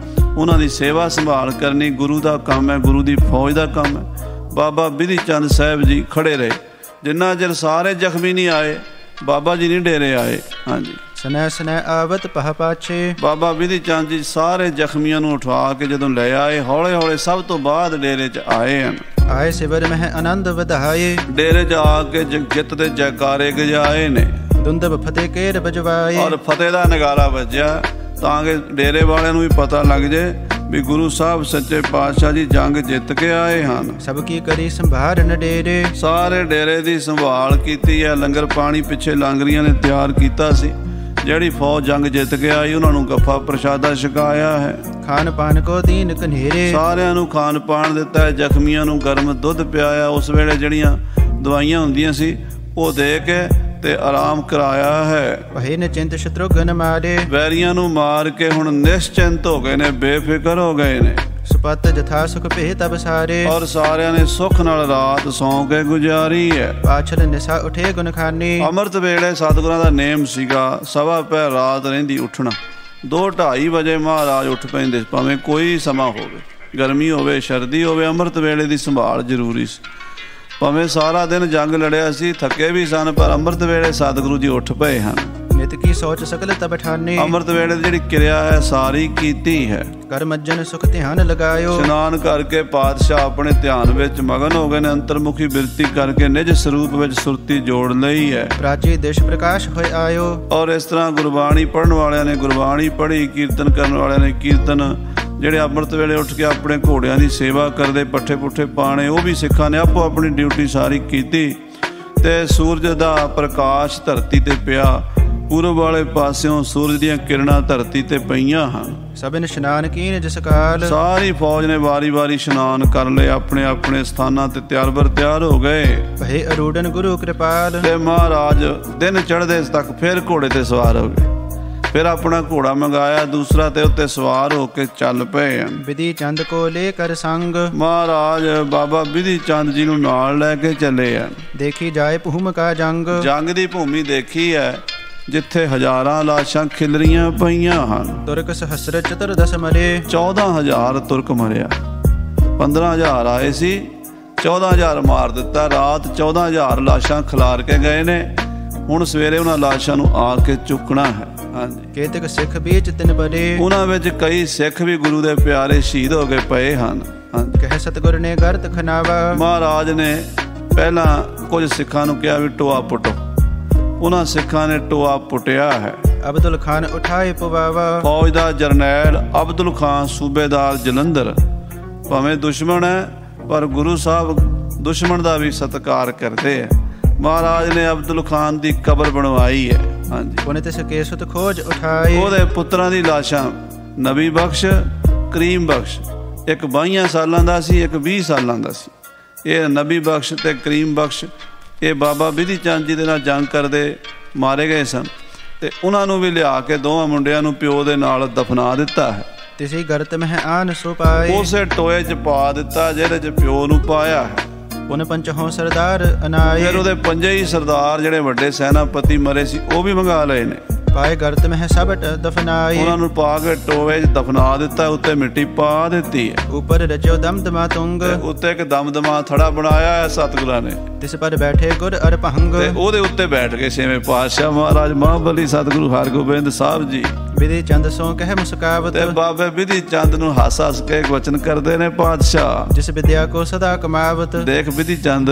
ਉਹਨਾਂ ਦੀ ਸੇਵਾ ਸੰਭਾਲ ਕਰਨੀ ਗੁਰੂ ਦਾ ਕੰਮ ਹੈ, ਗੁਰੂ ਦੀ ਫੌਜ ਦਾ ਕੰਮ ਹੈ। ਬਾਬਾ ਬਿਧੀ ਚੰਦ ਸਾਹਿਬ ਜੀ ਖੜੇ ਰਹੇ ਜਿੰਨਾ ਚਿਰ ਸਾਰੇ ਜ਼ਖਮੀ ਨਹੀਂ ਆਏ, ਬਾਬਾ ਜੀ ਨਹੀਂ ਡੇਰੇ ਆਏ। ਹਾਂਜੀ, ਸਨੈ ਸਨੈ ਆਵਤ ਪਹ ਪਾਛੇ, ਬਾਬਾ ਬਿਧੀ ਚੰਦ ਜੀ ਸਾਰੇ ਜ਼ਖਮੀਆਂ ਨੂੰ ਉਠਾ ਕੇ ਜਦੋਂ ਲੈ ਆਏ, ਹੌਲੇ ਹੌਲੇ ਸਭ ਤੋਂ ਬਾਅਦ ਡੇਰੇ 'ਚ ਆਏ ਹਨ। ਆਏ ਸਿਵਰ ਮਹਿ ਆਨੰਦ ਵਧਾਏ, ਡੇਰੇ 'ਚ ਆ ਕੇ ਜਿੱਤ ਦੇ ਜੈਕਾਰੇ ਗਜਾਏ ਨੇ, ਦੁੰਦਬ ਫਤਿਹ ਕੇਰ ਬਜਵਾਏ, ਔਰ ਫਤਿਹ ਦਾ ਨਗਾਰਾ ਵੱਜਿਆ ਤਾਂ ਕਿ ਡੇਰੇ ਵਾਲਿਆਂ ਨੂੰ ਵੀ ਪਤਾ ਲੱਗ ਜੇ ਵੀ ਗੁਰੂ ਸਾਹਿਬ ਸੱਚੇ ਪਾਤਸ਼ਾਹ ਜੀ ਜੰਗ ਜਿੱਤ ਕੇ ਆਏ ਹਨ। ਸਭ ਕੀ ਕਰੀ ਸੰਭਾਰਨ ਡੇਰੇ, ਸਾਰੇ ਡੇਰੇ ਦੀ ਸੰਭਾਲ ਕੀਤੀ ਹੈ। ਲੰਗਰ ਪਾਣੀ ਪਿੱਛੇ ਲਾਂਗਰੀਆਂ ਨੇ ਤਿਆਰ ਕੀਤਾ ਸੀ। ਜਿਹੜੀ ਫੌਜ ਜੰਗ ਜਿੱਤ ਕੇ ਆਈ ਉਹਨਾਂ ਨੂੰ ਗੱਫਾ ਪ੍ਰਸ਼ਾਦਾ ਛਕਾਇਆ ਹੈ। ਖਾਨ ਪਾਨ ਕੋ ਦੀਨ ਕਨੇਰੇ, ਸਾਰਿਆਂ ਨੂੰ ਖਾਣ ਪਾਣ ਦਿੱਤਾ ਹੈ। ਜ਼ਖਮੀਆਂ ਨੂੰ ਗਰਮ ਦੁੱਧ ਪਿਆਇਆ। ਉਸ ਵੇਲੇ ਜਿਹੜੀਆਂ ਦਵਾਈਆਂ ਹੁੰਦੀਆਂ ਸੀ ਉਹ ਦੇ ਕੇ ਤੇ ਆਰਾਮ ਕਰਾਇਆ ਹੈ। ਪਹੇ ਨਿਚਿੰਤ ਸ਼ਤਰੁਘਨ ਮਾਰੇ, ਵੈਰੀਆਂ ਨੂੰ ਮਾਰ ਕੇ ਹੁਣ ਨਿਸ਼ਚਿੰਤ ਹੋ ਗਏ ਨੇ, ਬੇਫਿਕਰ ਹੋ ਗਏ ਨੇ। ਸੁਪਤ ਜਥਾ ਸੁਖ ਭੇ ਤਬ ਸਾਰੇ, ਔਰ ਸਾਰਿਆਂ ਨੇ ਸੁੱਖ ਨਾਲ ਰਾਤ ਸੌਂ ਕੇ ਗੁਜ਼ਾਰੀ ਹੈ। ਪਾਛਲ ਨਿਸਾ ਉਠੇ ਗੁਣ ਖਾਨੀ, ਅੰਮ੍ਰਿਤ ਵੇਲੇ ਸਤਿਗੁਰਾਂ ਦਾ ਨੇਮ ਸੀਗਾ ਸਵਾ ਪਹਿਰ ਰਾਤ ਰਹਿੰਦੀ ਉੱਠਣਾ। 2-2:30 ਵਜੇ ਮਹਾਰਾਜ ਉੱਠ ਪੈਂਦੇ, ਭਾਵੇਂ ਕੋਈ ਸਮਾਂ ਹੋਵੇ, ਗਰਮੀ ਹੋਵੇ, ਸਰਦੀ ਹੋਵੇ, ਅੰਮ੍ਰਿਤ ਵੇਲੇ ਦੀ ਸੰਭਾਲ ਜ਼ਰੂਰੀ ਸੀ। ਭਾਵੇਂ ਸਾਰਾ ਦਿਨ ਜੰਗ ਲੜਿਆ ਸੀ, ਥੱਕੇ ਵੀ ਸਨ, ਪਰ ਅੰਮ੍ਰਿਤ ਵੇਲੇ ਸਤਿਗੁਰੂ ਜੀ ਉੱਠ ਪਏ ਹਨ। ਨਿਤ ਕੀ ਸੋਚ ਸਕਲ ਤਬ ਠਾਨੀ, ਅੰਮ੍ਰਿਤ ਵੇਲੇ ਦੀ ਜਿਹੜੀ ਕਿਰਿਆ ਹੈ ਸਾਰੀ ਕੀਤੀ ਹੈ। ਕਰ ਮੱਜਨ ਸੁਖ ਧਿਆਨ ਲਗਾਇਓ, ਇਸ਼ਨਾਨ ਕਰਕੇ ਪਾਤਸ਼ਾਹ ਆਪਣੇ ਧਿਆਨ ਵਿੱਚ ਮਗਨ ਹੋ ਗਏ ਨੇ। ਅੰਤਰਮੁਖੀ ਬਿਰਤੀ ਕਰਕੇ ਨਿਜ ਸਰੂਪ ਵਿੱਚ ਸੁਰਤੀ ਜੋੜ ਲਈ ਹੈ। ਪ੍ਰਾਚੀ ਦੇਸ਼ ਪ੍ਰਕਾਸ਼ ਹੋਏ ਆਇਓ, ਔਰ ਇਸ ਤਰ੍ਹਾਂ ਗੁਰਬਾਣੀ ਪੜ੍ਹਨ ਵਾਲਿਆਂ ਨੇ ਗੁਰਬਾਣੀ ਪੜ੍ਹੀ, ਕੀਰਤਨ ਕਰਨ ਵਾਲਿਆਂ ਨੇ ਕੀਰਤਨ, ਜਿਹੜੇ ਅੰਮ੍ਰਿਤ ਵੇਲੇ ਉੱਠ ਕੇ ਆਪਣੇ ਘੋੜਿਆਂ ਦੀ ਸੇਵਾ ਕਰਦੇ, ਪੱਠੇ ਪੁੱਠੇ ਪਾਣੇ, ਉਹ ਵੀ ਸਿੱਖਾਂ ਨੇ ਆਪੋ ਆਪਣੀ ਡਿਊਟੀ ਸਾਰੀ ਕੀਤੀ। ਤੇ ਸੂਰਜ ਦਾ ਪ੍ਰਕਾਸ਼ ਧਰਤੀ ਤੇ ਪਿਆ। ਪੂਰਬ ਵਾਲੇ ਪਾਸਿਓਂ ਸੂਰਜ ਦੀਆਂ ਕਿਰਨਾਂ ਧਰਤੀ ਤੇ ਪਈਆਂ ਹਨ। ਸਭਨ ਇਸ਼ਨਾਨ ਕੀਨ ਜਿਸ ਕਾਲ, ਸਾਰੀ ਫੌਜ ਨੇ ਵਾਰੀ-ਵਾਰੀ ਇਸ਼ਨਾਨ ਕਰ ਲਏ, ਆਪਣੇ ਆਪਣੇ ਸਥਾਨਾਂ ਤੇ ਤਿਆਰ ਹੋ ਗਏ। ਭਏ ਅਰੂੜਨ ਗੁਰੂ ਕਿਰਪਾਲ, ਤੇ ਮਹਾਰਾਜ ਦਿਨ ਚੜ੍ਹਦੇ ਤੱਕ ਫਿਰ ਘੋੜੇ ਤੇ ਸਵਾਰ ਹੋ ਗਏ। ਫਿਰ ਆਪਣਾ ਘੋੜਾ ਮੰਗਾਇਆ ਦੂਸਰਾ ਤੇ ਉੱਤੇ ਸਵਾਰ ਹੋ ਕੇ ਚੱਲ ਪਏ ਹਨ। ਬਿਧੀ ਚੰਦ ਕੋ ਲੈ ਕਰ ਸੰਗ, ਮਹਾਰਾਜ ਬਾਬਾ ਬਿਧੀ ਚੰਦ ਜੀ ਨੂੰ ਨਾਲ ਲੈ ਕੇ ਚੱਲੇ ਹਨ। ਦੇਖੀ ਜਾਏ ਭੂਮਿਕਾ ਜੰਗ, ਜੰਗ ਦੀ ਭੂਮੀ ਦੇਖੀ ਹੈ ਜਿੱਥੇ ਹਜ਼ਾਰਾਂ ਲਾਸ਼ਾਂ ਖਿਲਰੀਆਂ ਪਈਆਂ ਹਨ। ਤੁਰਕ ਸਹਸਰ ਚਤੁਰਦਸ ਮਰੇ, 14,000 ਤੁਰਕ ਮਰਿਆ। 15,000 ਆਏ ਸੀ, 14,000 ਮਾਰ ਦਿੱਤਾ। ਰਾਤ 14,000 ਲਾਸ਼ਾਂ ਖਿਲਾਰ ਕੇ ਗਏ ਨੇ। ਹੁਣ ਸਵੇਰੇ ਉਹਨਾਂ ਲਾਸ਼ਾਂ ਨੂੰ ਆ ਕੇ ਚੁੱਕਣਾ ਹੈ। ਹਾਂਜੀ, ਕੇਤਕ ਸਿੱਖ ਬੀਚ ਤਿਨ ਬਰੇ, ਉਹਨਾਂ ਵਿੱਚ ਕਈ ਸਿੱਖ ਵੀ ਗੁਰੂ ਦੇ ਪਿਆਰੇ ਸ਼ਹੀਦ ਹੋ ਕੇ ਪਏ ਹਨ। ਹਾਂਜੀ, ਕਹਿ ਸਤਿਗੁਰ ਨੇ ਗਰਤ ਖਨਾਵਾ, ਮਹਾਰਾਜ ਨੇ ਪਹਿਲਾਂ ਕੁਝ ਸਿੱਖਾਂ ਨੂੰ ਕਿਹਾ ਵੀ ਟੋਆ ਪੁੱਟੋ। ਉਹਨਾਂ ਸਿੱਖਾਂ ਨੇ ਟੋਆ ਪੁੱਟਿਆ ਹੈ। ਅਬਦੁਲ ਖਾਨ ਉਠਾਏ ਪਵਾਵਾ, ਫੌਜ ਦਾ ਜਰਨੈਲ ਅਬਦੁਲ ਖਾਨ ਸੂਬੇਦਾਰ ਜਲੰਧਰ, ਭਾਵੇਂ ਦੁਸ਼ਮਣ ਹੈ ਪਰ ਗੁਰੂ ਸਾਹਿਬ ਦੁਸ਼ਮਣ ਦਾ ਵੀ ਸਤਿਕਾਰ ਕਰਦੇ ਹੈ। ਮਹਾਰਾਜ ਨੇ ਅਬਦੁਲ ਖਾਨ ਦੀ ਕਬਰ ਬਣਵਾਈ ਹੈ। ਹਾਂਜੀ, ਉਹਨੇ ਤੇ ਸਕੇਸੁਤ ਖੋਜ ਉਠਾਏ, ਉਹਦੇ ਪੁੱਤਰਾਂ ਦੀ ਲਾਸ਼ਾਂ, ਨਬੀ ਬਖਸ਼, ਕਰੀਮ ਬਖਸ਼, ਇੱਕ 22 ਸਾਲਾਂ ਦਾ ਸੀ, ਇੱਕ 20 ਸਾਲਾਂ ਦਾ ਸੀ। ਇਹ ਨਬੀ ਬਖਸ਼ ਤੇ ਕਰੀਮ ਬਖਸ਼ ਇਹ ਬਾਬਾ ਬਿਧੀ ਚੰਦ ਜੀ ਦੇ ਨਾਲ ਜੰਗ ਕਰਦੇ ਮਾਰੇ ਗਏ ਸਨ। ਤੇ ਉਹਨਾਂ ਨੂੰ ਵੀ ਲਿਆ ਕੇ ਦੋਵਾਂ ਮੁੰਡਿਆਂ ਨੂੰ ਪਿਓ ਦੇ ਨਾਲ ਦਫਨਾ ਦਿੱਤਾ ਹੈ। ਤਿਸੀ ਗਰਤ ਮਹਿ ਆਨ ਸੋ ਪਾਏ, ਉਸੇ ਟੋਏ 'ਚ ਪਾ ਦਿੱਤਾ ਜਿਹਦੇ 'ਚ ਪਿਓ ਨੂੰ ਪਾਇਆ ਹੈ। ਪੁਨ ਪੰਚਹੋਂ ਸਰਦਾਰ ਅਨਾਏ, ਫਿਰ ਉਹਦੇ 5 ਹੀ ਸਰਦਾਰ ਜਿਹੜੇ ਵੱਡੇ ਸੈਨਾਪਤੀ ਮਰੇ ਸੀ ਉਹ ਵੀ ਮੰਗਾ ਲਏ ਨੇ। ਪਾਏ ਗਰਤ ਮਹਿ ਸਬਟ ਦਫਨਾਈ, ਉਹਨਾਂ ਨੂੰ ਪਾ ਕੇ ਟੋਏ 'ਚ ਦਫਨਾ ਦਿੱਤਾ। ਉੱਤੇ ਮਿੱਟੀ ਪਾ ਦਿੱਤੀ ਹੈ। ਉਪਰ ਰਚਿਓ ਦਮਦਮਾ ਤੁੰਗ, ਉੱਤੇ ਇੱਕ ਦਮਦਮਾ ਥੜਾ ਬਣਾਇਆ ਹੈ ਸਤਿਗੁਰਾਂ ਨੇ। ਤਿਸ ਪਰ ਬੈਠੇ ਗੁਰ ਅਰ ਭੰਗ, ਤੇ ਉਹਦੇ ਉੱਤੇ ਬੈਠ ਕੇ ਛੇਵੇਂ ਪਾਤਸ਼ਾਹ ਮਹਾਰਾਜ ਮਹਾਬਲੀ ਸਤਿਗੁਰੂ ਹਰਗੋਬਿੰਦ ਸਾਹਿਬ ਜੀ ਬਿਧੀ ਚੰਦ ਸੋ ਕਹਿ ਮੁਸਕਾਵਤ, ਤੇ ਬਾਬੇ ਬਿਧੀ ਚੰਦ ਨੂੰ ਹੱਸ ਕੇ ਵਚਨ ਕਰਦੇ ਨੇ ਪਾਤਸ਼ਾਹ, ਜਿਸ ਵਿਦਿਆ ਕੋ ਸਦਾ ਕਮਾਵਤ। ਦੇਖ ਬਿਧੀ ਚੰਦ,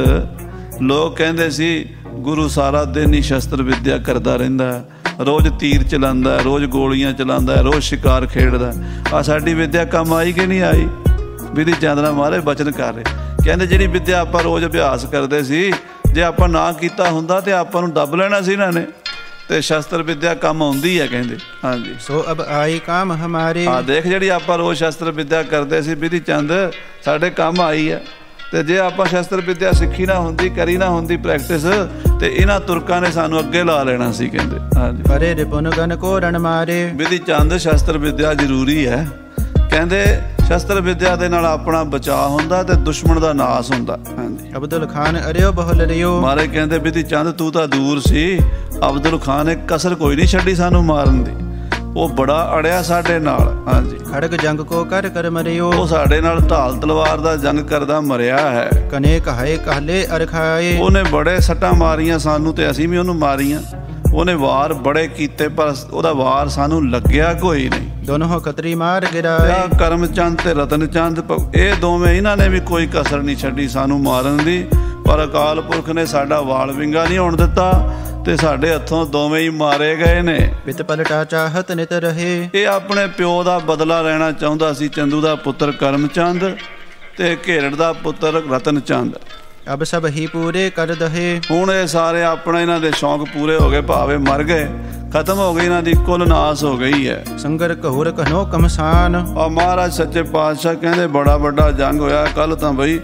ਲੋਕ ਕਹਿੰਦੇ ਸੀ ਗੁਰੂ ਸਾਰਾ ਦਿਨ ਹੀ ਸ਼ਸਤਰ ਵਿਦਿਆ ਕਰਦਾ ਰਹਿੰਦਾ, ਰੋਜ਼ ਤੀਰ ਚਲਾਉਂਦਾ, ਰੋਜ਼ ਗੋਲੀਆਂ ਚਲਾਉਂਦਾ, ਰੋਜ਼ ਸ਼ਿਕਾਰ ਖੇਡਦਾ। ਆ ਸਾਡੀ ਵਿਦਿਆ ਕੰਮ ਆਈ ਕਿ ਨਹੀਂ ਆਈ? ਬਿਧੀ ਚੰਦ ਨਾਲ ਮਹਾਰਾਜ ਬਚਨ ਕਰ ਰਹੇ, ਕਹਿੰਦੇ ਜਿਹੜੀ ਵਿਦਿਆ ਆਪਾਂ ਰੋਜ਼ ਅਭਿਆਸ ਕਰਦੇ ਸੀ, ਜੇ ਆਪਾਂ ਨਾ ਕੀਤਾ ਹੁੰਦਾ ਤੇ ਆਪਾਂ ਨੂੰ ਦੱਬ ਲੈਣਾ ਸੀ ਇਹਨਾਂ ਨੇ। ਤੇ ਸ਼ਸਤਰ ਵਿਦਿਆ ਕੰਮ ਆਉਂਦੀ ਹੈ ਕਹਿੰਦੇ। ਹਾਂਜੀ, ਸੋ ਅਬ ਆਈ ਕਾਮ ਹਮਾਰੇ। ਹਾਂ ਦੇਖ, ਜਿਹੜੀ ਆਪਾਂ ਰੋਜ਼ ਸ਼ਸਤਰ ਵਿਦਿਆ ਕਰਦੇ ਸੀ ਬਿਧੀ ਚੰਦ, ਸਾਡੇ ਕੰਮ ਆਈ ਹੈ। ਤੇ ਜੇ ਆਪਾਂ ਸ਼ਸਤਰ ਵਿਦਿਆ ਸਿੱਖੀ ਨਾ ਹੁੰਦੀ, ਕਰੀ ਨਾ ਹੁੰਦੀ ਪ੍ਰੈਕਟਿਸ, ਤੇ ਇਹਨਾਂ ਤੁਰਕਾਂ ਨੇ ਸਾਨੂੰ ਅੱਗੇ ਲਾ ਲੈਣਾ ਸੀ ਕਹਿੰਦੇ। ਹਾਂਜੀ, ਪਰੇ ਰਿਪੁਨ ਗਨ ਕੋ ਰਣ ਮਾਰੇ। ਬਿਧੀ ਚੰਦ ਸ਼ਸਤਰ ਵਿਦਿਆ ਜ਼ਰੂਰੀ ਹੈ ਕਹਿੰਦੇ। ਸ਼ਸਤਰ ਵਿਦਿਆ ਦੇ ਨਾਲ ਆਪਣਾ ਬਚਾਅ ਹੁੰਦਾ ਤੇ ਦੁਸ਼ਮਣ ਦਾ ਨਾਸ ਹੁੰਦਾ। ਹਾਂਜੀ, ਅਬਦੁਲ ਖਾਨ ਅਰਿਓ ਬਹੁਲ ਰਿਓ। ਮਾਰੇ ਕਹਿੰਦੇ ਬਿਧੀ ਚੰਦ ਤੂੰ ਤਾਂ ਦੂਰ ਸੀ, ਅਬਦੁਲ ਖਾਨ ਨੇ ਕਸਰ ਕੋਈ ਨਹੀਂ ਛੱਡੀ ਸਾਨੂੰ ਮਾਰਨ ਦੀ, ਉਹ ਬੜਾ ਅੜਿਆ ਸਾਡੇ ਨਾਲ। ਹਾਂਜੀ, ਖੜਗ ਜੰਗ ਕੋ ਕਰ ਕਰ ਮਰਿਓ। ਉਹ ਸਾਡੇ ਨਾਲ ਢਾਲ ਤਲਵਾਰ ਦਾ ਜੰਗ ਕਰਦਾ ਮਰਿਆ ਹੈ। ਕਨੇ ਕਹਾਏ ਕਾਹਲੇ ਅਰ ਖਾਏ। ਉਹਨੇ ਬੜੇ ਸੱਟਾਂ ਮਾਰੀਆਂ ਸਾਨੂੰ ਤੇ ਅਸੀਂ ਵੀ ਉਹਨੂੰ ਮਾਰੀਆਂ। ਉਹਨੇ ਵਾਰ ਬੜੇ ਕੀਤੇ ਪਰ ਉਹਦਾ ਵਾਰ ਸਾਨੂੰ ਲੱਗਿਆ ਕੋਈ ਨਹੀਂ। ਦੋਨੋਂ ਖਤਰੀ ਮਾਰ ਗਿਰਾਏ। ਕਰਮ ਚੰਦ ਤੇ ਰਤਨ ਚੰਦ, ਇਹ ਦੋਵੇਂ ਇਹਨਾਂ ਨੇ ਵੀ ਕੋਈ ਕਸਰ ਨਹੀਂ ਛੱਡੀ ਸਾਨੂੰ ਮਾਰਨ ਦੀ। ਪਰ ਅਕਾਲ ਪੁਰਖ ਨੇ ਸਾਡਾ ਵਾਲ ਵਿੰਗਾ ਨਹੀਂ ਹੋਣ ਦਿੱਤਾ ਤੇ ਸਾਡੇ ਹੱਥੋਂ ਦੋਵੇਂ ਹੀ ਮਾਰੇ ਗਏ ਨੇ। ਪਿਤ ਪਲਟਾ ਚਾਹਤ ਨਿਤ ਰਹੇ। ਇਹ ਆਪਣੇ ਪਿਓ ਦਾ ਬਦਲਾ ਲੈਣਾ ਚਾਹੁੰਦਾ ਸੀ, ਚੰਦੂ ਦਾ ਪੁੱਤਰ ਕਰਮ ਚੰਦ ਤੇ ਘੇਰੜ ਦਾ ਪੁੱਤਰ ਰਤਨ ਚੰਦ। ਅਬ ਸਭ ਹੀ ਪੂਰੇ ਕਰ ਦਹੇ। ਹੁਣ ਇਹ ਸਾਰੇ ਆਪਣਾ ਇਹਨਾਂ ਦੇ ਸ਼ੌਂਕ ਪੂਰੇ ਹੋ ਗਏ, ਭਾਵੇਂ ਮਰ ਗਏ, ਖਤਮ ਹੋ ਗਈ, ਇਹਨਾਂ ਦੀ ਕੁੱਲ ਨਾਸ ਹੋ ਗਈ ਹੈ। ਸੰਗਰ ਘੋਰ ਘਨੋ ਕਮਸਾਨ। ਆ ਮਹਾਰਾਜ ਸੱਚੇ ਪਾਤਸ਼ਾਹ ਕਹਿੰਦੇ ਬੜਾ ਵੱਡਾ ਜੰਗ ਹੋਇਆ ਕੱਲ ਤਾਂ ਬਈ।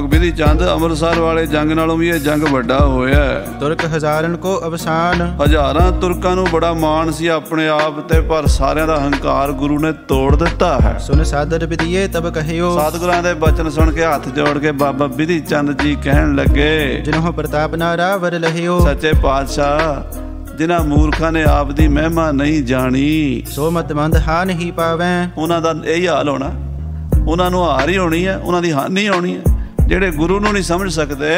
ਬਿਧੀ ਚੰਦ ਅੰਮ੍ਰਿਤਸਰ ਵਾਲੇ ਜੰਗ ਨਾਲੋਂ ਵੀ ਇਹ ਜੰਗ ਵੱਡਾ ਹੋਇਆ। ਤੁਰਕ ਹਜ਼ਾਰਨ ਕੋ ਅਵਸਾਨ। ਹਜ਼ਾਰਾਂ ਤੁਰਕਾਂ ਨੂੰ ਬੜਾ ਮਾਣ ਸੀ ਆਪਣੇ ਆਪ ਤੇ, ਪਰ ਸਾਰਿਆਂ ਦਾ ਹੰਕਾਰ ਗੁਰੂ ਨੇ ਤੋੜ ਦਿੱਤਾ ਹੈ। ਸੁਨ ਸਾਦਰ ਬਿਧੀਏ ਤਬ ਕਹਿਓ। ਸਤਿਗੁਰਾਂ ਦੇ ਬਚਨ ਸੁਣ ਕੇ ਹੱਥ ਜੋੜ ਕੇ ਬਾਬਾ ਬਿਧੀ ਚੰਦ ਜੀ ਕਹਿਣ ਲੱਗੇ, ਜਿਨ੍ਹਾਂ ਪ੍ਰਤਾਪ ਨਾ ਰਾਵਰ ਲਹਿਓ। ਸੱਚੇ ਪਾਤਸ਼ਾਹ, ਜਿਨ੍ਹਾਂ ਮੂਰਖਾਂ ਨੇ ਆਪ ਦੀ ਮਹਿਮਾ ਨਹੀਂ ਜਾਣੀ, ਸੋ ਮਤ ਮੰਦ ਹਾਨ ਹੀ ਪਾਵੈ। ਉਹਨਾਂ ਦਾ ਇਹੀ ਹਾਲ ਹੋਣਾ, ਉਹਨਾਂ ਨੂੰ ਹਾਰ ਹੀ ਹੋਣੀ ਹੈ, ਉਹਨਾਂ ਦੀ ਹਾਨੀ ਹੋਣੀ ਹੈ। ਜਿਹੜੇ ਗੁਰੂ ਨੂੰ ਨਹੀਂ ਸਮਝ ਸਕਦੇ,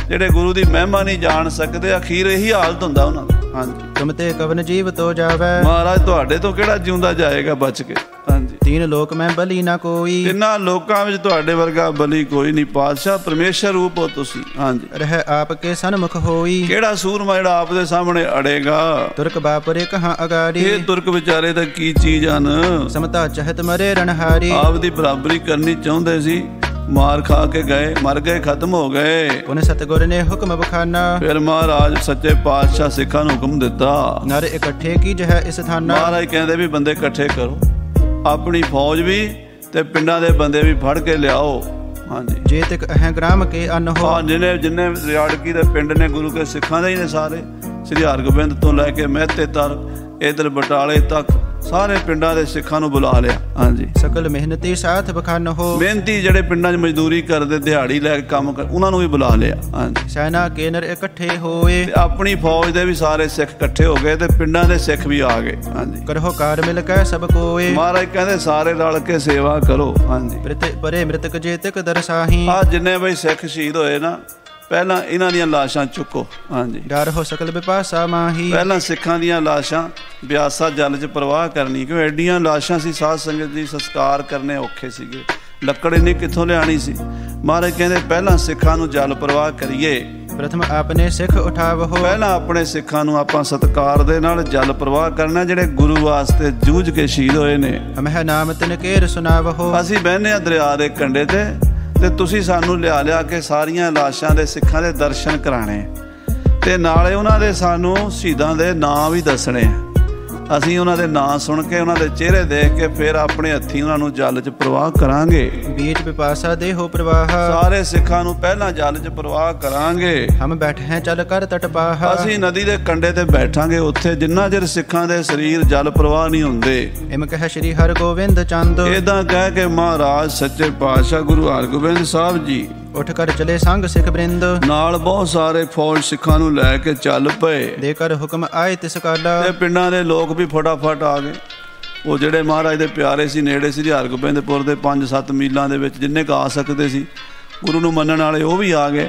ਜਿਹੜੇ ਗੁਰੂ ਦੀ ਮਹਿਮਾ ਨਹੀਂ ਜਾਣ ਸਕਦੇ, ਅਖੀਰ ਇਹੀ ਹਾਲਤ ਹੁੰਦਾ ਉਹਨਾਂ ਦਾ। ਹਾਂਜੀ, ਤੁਮ ਤੇ ਕਵਨ ਜੀਵ ਤੋ ਜਾਵੈ। ਮਹਾਰਾਜ ਤੁਹਾਡੇ ਤੋਂ ਕਿਹੜਾ ਜਿਉਂਦਾ ਜਾਏਗਾ ਬਚ ਕੇ। ਹਾਂਜੀ, ਤੀਨ ਲੋਕ ਮੈਂ ਬਲੀ ਨਾ ਕੋਈ। ਤਿੰਨਾਂ ਲੋਕਾਂ ਵਿੱਚ ਤੁਹਾਡੇ ਵਰਗਾ ਬਲੀ ਕੋਈ ਨਹੀਂ। ਪਾਤਸ਼ਾਹ ਪਰਮੇਸ਼ਰ ਰੂਪ ਹੋ ਤੁਸੀਂ। ਹਾਂਜੀ, ਰਹਿ ਆਪ ਕੇ ਸਨਮੁਖ ਹੋਈ। ਕਿਹੜਾ ਸੂਰਮਾ ਜਿਹੜਾ ਆਪ ਦੇ ਸਾਹਮਣੇ ਅੜੇਗਾ। ਤੁਰਕ ਬਾਪਰੇ ਕਹਾਂ ਅਗਾੜੀ। ਇਹ ਤੁਰਕ ਵਿਚਾਰੇ ਤਾਂ ਕੀ ਚੀਜ਼ ਹਨ। ਸਮਤਾ ਚਹਤ ਮਰੇ ਰਣਹਾਰੀ। ਆਪ ਦੀ ਬਰਾਬਰੀ ਕਰਨੀ ਚਾਹੁੰਦੇ ਸੀ, ਮਾਰ ਖਾ ਕੇ ਗਏ, ਮਰ ਗਏ, ਖਤਮ ਹੋ ਗਏ। ਉਹਨੇ ਸਤਿਗੁਰ ਨੇ ਹੁਕਮ ਬਖਾਨਾ। ਫਿਰ ਮਹਾਰਾਜ ਸੱਚੇ ਪਾਤਸ਼ਾਹ ਸਿੱਖਾਂ ਨੂੰ ਹੁਕਮ ਦਿੱਤਾ, ਨਰ ਇਕੱਠੇ ਕੀ ਜਹ ਇਸ ਥਾਨਾ। ਮਹਾਰਾਜ ਕਹਿੰਦੇ ਵੀ ਬੰਦੇ ਇਕੱਠੇ ਕਰੋ, ਆਪਣੀ ਫੌਜ ਵੀ ਤੇ ਪਿੰਡਾਂ ਦੇ ਬੰਦੇ ਵੀ ਫੜ ਕੇ ਲਿਆਓ। ਹਾਂਜੀ, ਜੇ ਤੱਕ ਅਹ ਗ੍ਰਾਮ ਕੇ ਅੰਨ ਹੋ। ਹਾਂ, ਜਿੰਨੇ ਰਿਆੜਕੀ ਦੇ ਪਿੰਡ ਨੇ ਗੁਰੂ ਕੇ ਸਿੱਖਾਂ ਦੇ ਹੀ ਨੇ ਸਾਰੇ। ਸ੍ਰੀ ਹਰਗੋਬਿੰਦ ਤੋਂ ਲੈ ਕੇ ਮਹਿਤੇ ਤੱਕ, ਇਧਰ ਬਟਾਲੇ ਤੱਕ, ਸਾਰੇ ਪਿੰਡਾਂ ਦੇ ਸਿੱਖਾਂ ਨੂੰ ਬੁਲਾ ਲਿਆ। ਹਾਂਜੀ, ਸਕਲ ਮਿਹਨਤੀ ਸਾਥ ਬਖਾਨ ਹੋ। ਮਿਹਨਤੀ ਜਿਹੜੇ ਪਿੰਡਾਂ 'ਚ ਮਜ਼ਦੂਰੀ ਕਰਦੇ, ਦਿਹਾੜੀ ਲੈ ਕੇ ਕੰਮ ਕਰ, ਉਹਨਾਂ ਨੂੰ ਵੀ ਬੁਲਾ ਲਿਆ। ਹਾਂਜੀ, ਸੈਨਾ ਕੇਨਰ ਇਕੱਠੇ ਹੋਏ। ਆਪਣੀ ਫੌਜ ਦੇ ਵੀ ਸਾਰੇ ਸਿੱਖ ਇਕੱਠੇ ਹੋ ਗਏ ਤੇ ਪਿੰਡਾਂ ਦੇ ਸਿੱਖ ਵੀ ਆ ਗਏ। ਹਾਂਜੀ, ਕਰੋ ਕਾਰ ਮਿਲ ਕੇ ਸਭ ਕੋਏ। ਮਹਾਰਾਜ ਕਹਿੰਦੇ ਸਾਰੇ ਰਲ ਕੇ ਸੇਵਾ ਕਰੋ। ਹਾਂਜੀ, ਪਰੇ ਮ੍ਰਿਤਕ ਜੇ ਤੱਕ ਦਰਸਾਹੀ। ਆ ਜਿੰਨੇ ਬਈ ਸਿੱਖ ਸ਼ਹੀਦ ਹੋਏ ਨਾ, ਪਹਿਲਾਂ ਇਹਨਾਂ ਦੀਆਂ ਲਾਸ਼ਾਂ ਚੁੱਕੋ। ਹਾਂਜੀ, ਡਰ ਹੋ ਸਕਲ ਵਿਪਾਸਾ ਮਾਹੀ। ਪਹਿਲਾਂ ਸਿੱਖਾਂ ਦੀਆਂ ਲਾਸ਼ਾਂ ਬਿਆਸਾ ਜਲ 'ਚ ਪ੍ਰਵਾਹ ਕਰਨੀ, ਕਿਉਂ ਐਡੀਆਂ ਲਾਸ਼ਾਂ ਸੀ, ਸਾਧ ਸੰਗਤ ਦੀ ਸੰਸਕਾਰ ਕਰਨੇ ਔਖੇ ਸੀਗੇ, ਲੱਕੜ ਇੰਨੀ ਕਿੱਥੋਂ ਲਿਆਣੀ ਸੀ। ਮਹਾਰਾਜ ਕਹਿੰਦੇ ਪਹਿਲਾਂ ਸਿੱਖਾਂ ਨੂੰ ਜਲ ਪ੍ਰਵਾਹ ਕਰੀਏ। ਪ੍ਰਥਮ ਆਪਣੇ ਸਿੱਖ ਉਠਾਵੋ। ਪਹਿਲਾਂ ਆਪਣੇ ਸਿੱਖਾਂ ਨੂੰ ਆਪਾਂ ਸਤਿਕਾਰ ਦੇ ਨਾਲ ਜਲ ਪ੍ਰਵਾਹ ਕਰਨਾ, ਜਿਹੜੇ ਗੁਰੂ ਵਾਸਤੇ ਜੂਝ ਕੇ ਸ਼ਹੀਦ ਹੋਏ ਨੇ। ਹਮਹਿ ਨਾਮ ਤਿਨ ਕੇਰ ਸੁਨਾਵੋ। ਅਸੀਂ ਬਹਿਨੇ ਆ ਦਰਿਆ ਦੇ ਕੰਢੇ ਤੇ ਤੁਸੀਂ ਸਾਨੂੰ ਲਿਆ ਕੇ ਸਾਰੀਆਂ ਲਾਸ਼ਾਂ ਦੇ ਸਿੱਖਾਂ ਦੇ ਦਰਸ਼ਨ ਕਰਾਣੇ, ਤੇ ਨਾਲੇ ਉਹਨਾਂ ਦੇ ਸਾਨੂੰ ਸ਼ਹੀਦਾਂ ਦੇ ਨਾਂ ਵੀ ਦੱਸਣੇ। ਅਸੀਂ ਉਹਨਾਂ ਦੇ ਨਾਂ ਸੁਣ ਕੇ, ਉਹਨਾਂ ਦੇ ਚਿਹਰੇ ਦੇਖ ਕੇ ਫਿਰ ਆਪਣੇ ਹੱਥੀਂ ਉਹਨਾਂ ਨੂੰ ਜਲ 'ਚ ਪ੍ਰਵਾਹ ਕਰਾਂਗੇ। ਬੀਚ ਵਿਪਾਸਾ ਦੇਹੋ ਪ੍ਰਵਾਹ। ਸਾਰੇ ਸਿੱਖਾਂ ਨੂੰ ਪਹਿਲਾਂ ਜਲ 'ਚ ਪ੍ਰਵਾਹ ਕਰਾਂਗੇ। ਹਮ ਬੈਠੇ ਹੈ ਚੱਲ ਕਰ ਤਟ ਪਾਹ। ਅਸੀਂ ਨਦੀ ਦੇ ਕੰਢੇ ਤੇ ਬੈਠਾਂਗੇ ਉੱਥੇ, ਜਿੰਨਾ ਚਿਰ ਸਿੱਖਾਂ ਦੇ ਸਰੀਰ ਜਲ ਪ੍ਰਵਾਹ ਨਹੀਂ ਹੁੰਦੇ। ਇਮ ਕਹਿ ਸ਼੍ਰੀ ਹਰਗੋਬਿੰਦ ਚੰਦ। ਏਦਾਂ ਕਹਿ ਕੇ ਮਹਾਰਾਜ ਸੱਚੇ ਪਾਤਸ਼ਾਹ ਗੁਰੂ ਹਰਗੋਬਿੰਦ ਸਾਹਿਬ ਜੀ ਉੱਠ ਕਰ ਚਲੇ ਸੰਗ ਸਿੱਖ ਬ੍ਰਿੰਦ। ਨਾਲ ਬਹੁਤ ਸਾਰੇ ਫੌਜ ਸਿੱਖਾਂ ਨੂੰ ਲੈ ਕੇ ਚੱਲ ਪਏ। ਦੇ ਕਰ ਹੁਕਮ ਆਏ ਤਿਸ ਕਾਲਾ। ਤੇ ਪਿੰਡਾਂ ਦੇ ਲੋਕ ਵੀ ਫਟਾਫਟ ਆ ਗਏ। ਉਹ ਜਿਹੜੇ ਮਹਾਰਾਜ ਦੇ ਪਿਆਰੇ ਸੀ, ਨੇੜੇ ਸ੍ਰੀ ਹਰਗੋਬਿੰਦਪੁਰ ਦੇ 5-7 ਮੀਲਾਂ ਦੇ ਵਿੱਚ ਜਿੰਨੇ ਕੁ ਆ ਸਕਦੇ ਸੀ ਗੁਰੂ ਨੂੰ ਮੰਨਣ ਵਾਲੇ, ਉਹ ਵੀ ਆ ਗਏ।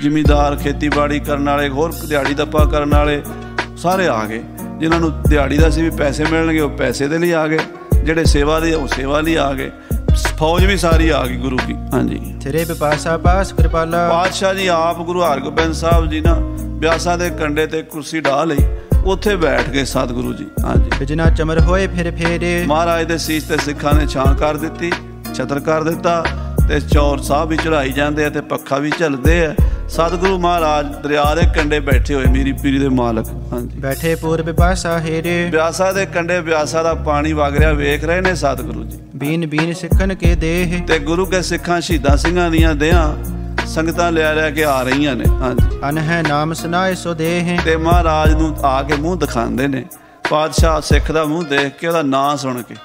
ਜ਼ਿਮੀਂਦਾਰ, ਖੇਤੀਬਾੜੀ ਕਰਨ ਵਾਲੇ, ਹੋਰ ਦਿਹਾੜੀ ਦੱਪਾ ਕਰਨ ਵਾਲੇ ਸਾਰੇ ਆ ਗਏ। ਜਿਨ੍ਹਾਂ ਨੂੰ ਦਿਹਾੜੀ ਦਾ ਸੀ ਵੀ ਪੈਸੇ ਮਿਲਣਗੇ, ਉਹ ਪੈਸੇ ਦੇ ਲਈ ਆ ਗਏ। ਜਿਹੜੇ ਸੇਵਾ ਦੇ, ਉਹ ਸੇਵਾ ਲਈ ਆ ਗਏ। ਫੌਜ ਵੀ ਸਾਰੀ ਆ ਗਈ ਗੁਰੂ ਦੀ। ਹਾਂਜੀ, ਥਿਰੇ ਵਿਪਾਸਾ ਪਾਸ ਕਿਰਪਾਲਾ। ਪਾਤਸ਼ਾਹ ਜੀ ਆਪ ਗੁਰੂ ਹਰਗੋਬਿੰਦ ਸਾਹਿਬ ਜੀ ਨਾ ਬਿਆਸਾ ਦੇ ਕੰਢੇ ਤੇ ਕੁਰਸੀ ਢਾ ਲਈ, ਉੱਥੇ ਬੈਠ ਗਏ ਸਤਿਗੁਰੂ ਜੀ। ਹਾਂਜੀ, ਬਿਜਨਾ ਚਮਰ ਹੋਏ ਫਿਰ ਫੇਰੇ। ਮਹਾਰਾਜ ਦੇ ਸੀਸ ਤੇ ਸਿੱਖਾਂ ਨੇ ਛਾਂ ਕਰ ਦਿੱਤੀ, ਛਤਰ ਕਰ ਦਿੱਤਾ, ਤੇ ਚੌਰ ਸਾਹਿਬ ਵੀ ਚੜਾਈ ਜਾਂਦੇ ਆ ਤੇ ਪੱਖਾ ਵੀ ਝੱਲਦੇ ਆ। ਸਤਿਗੁਰੂ ਮਹਾਰਾਜ ਦਰਿਆ ਦੇ ਕੰਢੇ ਬੈਠੇ ਹੋਏ, ਮੀਰੀ ਪੀਰੀ ਦੇ ਮਾਲਕ। ਹਾਂਜੀ, ਬੈਠੇ ਪੂਰਬ ਪਾਸਾ ਹੇਰੇ, ਬਿਆਸਾ ਦੇ ਕੰਢੇ ਬਿਆਸਾ ਦਾ ਪਾਣੀ ਵਗ ਰਿਹਾ ਵੇਖ ਰਹੇ ਨੇ ਸਤਿਗੁਰੂ ਜੀ। ਬੀਨ ਬੀਨ ਸਿੱਖਣ ਕੇ ਦੇਹ, ਤੇ ਗੁਰੂ ਕੇ ਸਿੱਖਾਂ ਸ਼ਹੀਦਾਂ ਸਿੰਘਾਂ ਦੀਆਂ ਦੇਹਾਂ ਸੰਗਤਾਂ ਲੈ ਕੇ ਆ ਰਹੀਆਂ ਨੇ। ਹਾਂਜੀ, ਅਨ ਹੈ ਨਾਮ ਸੁਨਾਏ ਸੋ ਦੇਹ, ਤੇ ਮਹਾਰਾਜ ਨੂੰ ਆ ਕੇ ਮੂੰਹ ਦਿਖਾਉਂਦੇ ਨੇ। ਪਾਤਸ਼ਾਹ ਸਿੱਖ ਦਾ ਮੂੰਹ ਦੇਖ ਕੇ ਉਹਦਾ ਨਾਂ ਸੁਣ ਕੇ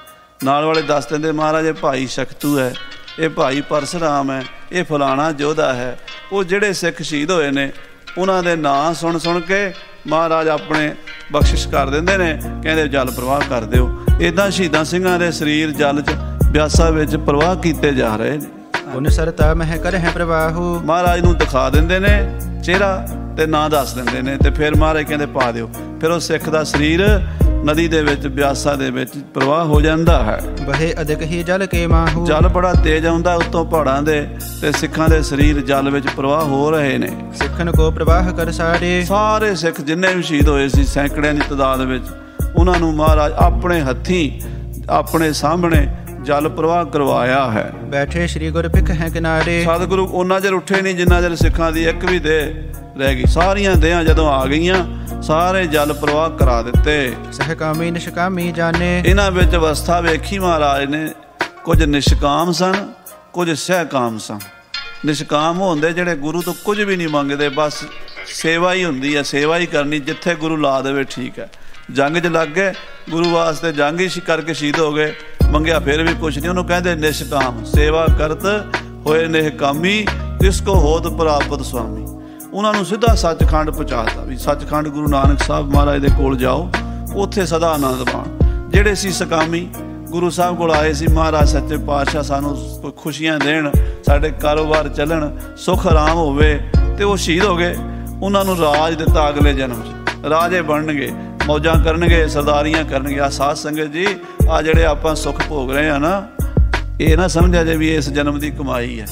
ਨਾਲ ਵਾਲੇ ਦੱਸ ਦਿੰਦੇ, ਮਹਾਰਾਜ ਇਹ ਭਾਈ ਸ਼ਕਤੂ ਹੈ, ਇਹ ਭਾਈ ਪਰਸਰਾਮ ਹੈ, ਇਹ ਫਲਾਣਾ ਯੋਧਾ ਹੈ। ਉਹ ਜਿਹੜੇ ਸਿੱਖ ਸ਼ਹੀਦ ਹੋਏ ਨੇ ਉਹਨਾਂ ਦੇ ਨਾਂ ਸੁਣ ਸੁਣ ਕੇ ਮਹਾਰਾਜ ਆਪਣੇ ਬਖਸ਼ਿਸ਼ ਕਰ ਦਿੰਦੇ ਨੇ, ਕਹਿੰਦੇ ਜਲ ਪ੍ਰਵਾਹ ਕਰ ਦਿਓ। ਇੱਦਾਂ ਸ਼ਹੀਦਾਂ ਸਿੰਘਾਂ ਦੇ ਸਰੀਰ ਜਲ 'ਚ ਬਿਆਸਾ ਵਿੱਚ ਪ੍ਰਵਾਹ ਕੀਤੇ ਜਾ ਰਹੇ ਨੇ। ਉਨ ਸਰਤਾ ਮਹਿ ਕਰ ਹੈ ਪ੍ਰਵਾਹੂ, ਮਹਾਰਾਜ ਨੂੰ ਦਿਖਾ ਦਿੰਦੇ ਨੇ ਚਿਹਰਾ ਤੇ ਨਾਂ ਦੱਸ ਦਿੰਦੇ ਨੇ, ਤੇ ਫਿਰ ਮਹਾਰਾਜ ਕਹਿੰਦੇ ਪਾ ਦਿਓ। ਫਿਰ ਉਹ ਸਿੱਖ ਦਾ ਸਰੀਰ ਨਦੀ ਦੇ ਵਿੱਚ ਬਿਆਸਾ ਦੇ ਵਿੱਚ ਪ੍ਰਵਾਹ ਹੋ ਜਾਂਦਾ ਹੈ। ਬਹੇ ਅਧਿਕ ਹੀ ਜਲ ਕੇ ਮਾਹੂ, ਜਲ ਬੜਾ ਤੇਜ਼ ਆਉਂਦਾ ਉੱਤੋਂ ਪਹਾੜਾਂ ਦੇ, ਤੇ ਸਿੱਖਾਂ ਦੇ ਸਰੀਰ ਜਲ ਵਿੱਚ ਪ੍ਰਵਾਹ ਹੋ ਰਹੇ ਨੇ। ਸਿੱਖਣ ਕੋ ਪ੍ਰਵਾਹ ਕਰ ਸਾਰੇ, ਸਾਰੇ ਸਿੱਖ ਜਿੰਨੇ ਵੀ ਸ਼ਹੀਦ ਹੋਏ ਸੀ ਸੈਂਕੜਿਆਂ ਦੀ ਤਾਦਾਦ ਵਿੱਚ, ਉਹਨਾਂ ਨੂੰ ਮਹਾਰਾਜ ਆਪਣੇ ਹੱਥੀਂ ਆਪਣੇ ਸਾਹਮਣੇ ਜਲ ਪ੍ਰਵਾਹ ਕਰਵਾਇਆ ਹੈ। ਬੈਠੇ ਸ੍ਰੀ ਗੁਰ ਪਿਖ ਹੈ ਕਿਨਾਰੇ, ਸਤਿਗੁਰੂ ਉਹਨਾਂ ਚਿਰ ਉੱਠੇ ਨਹੀਂ ਜਿੰਨਾ ਚਿਰ ਸਿੱਖਾਂ ਦੀ ਇੱਕ ਵੀ ਦੇਹ ਰਹਿ ਗਈ। ਸਾਰੀਆਂ ਦੇਹਾਂ ਜਦੋਂ ਆ ਗਈਆਂ ਸਾਰੇ ਜਲ ਪ੍ਰਵਾਹ ਕਰਾ ਦਿੱਤੇ। ਸਹਿਕਾਮੀ ਨਿਸ਼ਕਾਮੀ ਜਾਣੇ, ਇਹਨਾਂ ਵਿੱਚ ਅਵਸਥਾ ਵੇਖੀ ਮਹਾਰਾਜ ਨੇ, ਕੁਝ ਨਿਸ਼ਕਾਮ ਸਨ, ਕੁਝ ਸਹਿਕਾਮ ਸਨ। ਨਿਸ਼ਕਾਮ ਹੁੰਦੇ ਜਿਹੜੇ ਗੁਰੂ ਤੋਂ ਕੁਝ ਵੀ ਨਹੀਂ ਮੰਗਦੇ, ਬਸ ਸੇਵਾ ਹੀ ਹੁੰਦੀ ਹੈ, ਸੇਵਾ ਹੀ ਕਰਨੀ, ਜਿੱਥੇ ਗੁਰੂ ਲਾ ਦੇਵੇ ਠੀਕ ਹੈ। ਜੰਗ 'ਚ ਲੱਗ ਗਏ, ਗੁਰੂ ਵਾਸਤੇ ਜੰਗ ਹੀ ਕਰਕੇ ਸ਼ਹੀਦ ਹੋ ਗਏ, ਮੰਗਿਆ ਫਿਰ ਵੀ ਕੁਛ ਨਹੀਂ। ਉਹਨੂੰ ਕਹਿੰਦੇ ਨਿਸ਼ਕਾਮ, ਸੇਵਾ ਕਰਤ ਹੋਏ ਨਿਹਕਾਮੀ, ਤਿਸ ਕੋ ਹੋਤ ਪ੍ਰਾਪਤ ਸੁਆਮੀ। ਉਹਨਾਂ ਨੂੰ ਸਿੱਧਾ ਸੱਚਖੰਡ ਪਹੁੰਚਾਤਾ ਵੀ ਸੱਚਖੰਡ ਗੁਰੂ ਨਾਨਕ ਸਾਹਿਬ ਮਹਾਰਾਜ ਦੇ ਕੋਲ ਜਾਓ, ਉੱਥੇ ਸਦਾ ਆਨੰਦ ਮਾਣ। ਜਿਹੜੇ ਸੀ ਸਕਾਮੀ ਗੁਰੂ ਸਾਹਿਬ ਕੋਲ ਆਏ ਸੀ, ਮਹਾਰਾਜ ਸੱਚੇ ਪਾਤਸ਼ਾਹ ਸਾਨੂੰ ਕੋਈ ਖੁਸ਼ੀਆਂ ਦੇਣ, ਸਾਡੇ ਕਾਰੋਬਾਰ ਚੱਲਣ, ਸੁੱਖ ਆਰਾਮ ਹੋਵੇ, ਤੇ ਉਹ ਸ਼ਹੀਦ ਹੋ ਗਏ। ਉਹਨਾਂ ਨੂੰ ਰਾਜ ਦਿੱਤਾ ਅਗਲੇ ਜਨਮ 'ਚ, ਰਾਜੇ ਬਣਨਗੇ, ਮੌਜਾਂ ਕਰਨਗੇ, ਸਰਦਾਰੀਆਂ ਕਰਨਗੇ। ਆ ਸਾਧ ਸੰਗਤ ਜੀ, ਆ ਜਿਹੜੇ ਆਪਾਂ ਸੁੱਖ ਭੋਗ ਰਹੇ ਆ ਨਾ, ਇਹ ਨਾ ਸਮਝਿਆ ਜੇ ਵੀ ਇਸ ਜਨਮ ਦੀ ਕਮਾਈ ਹੈ।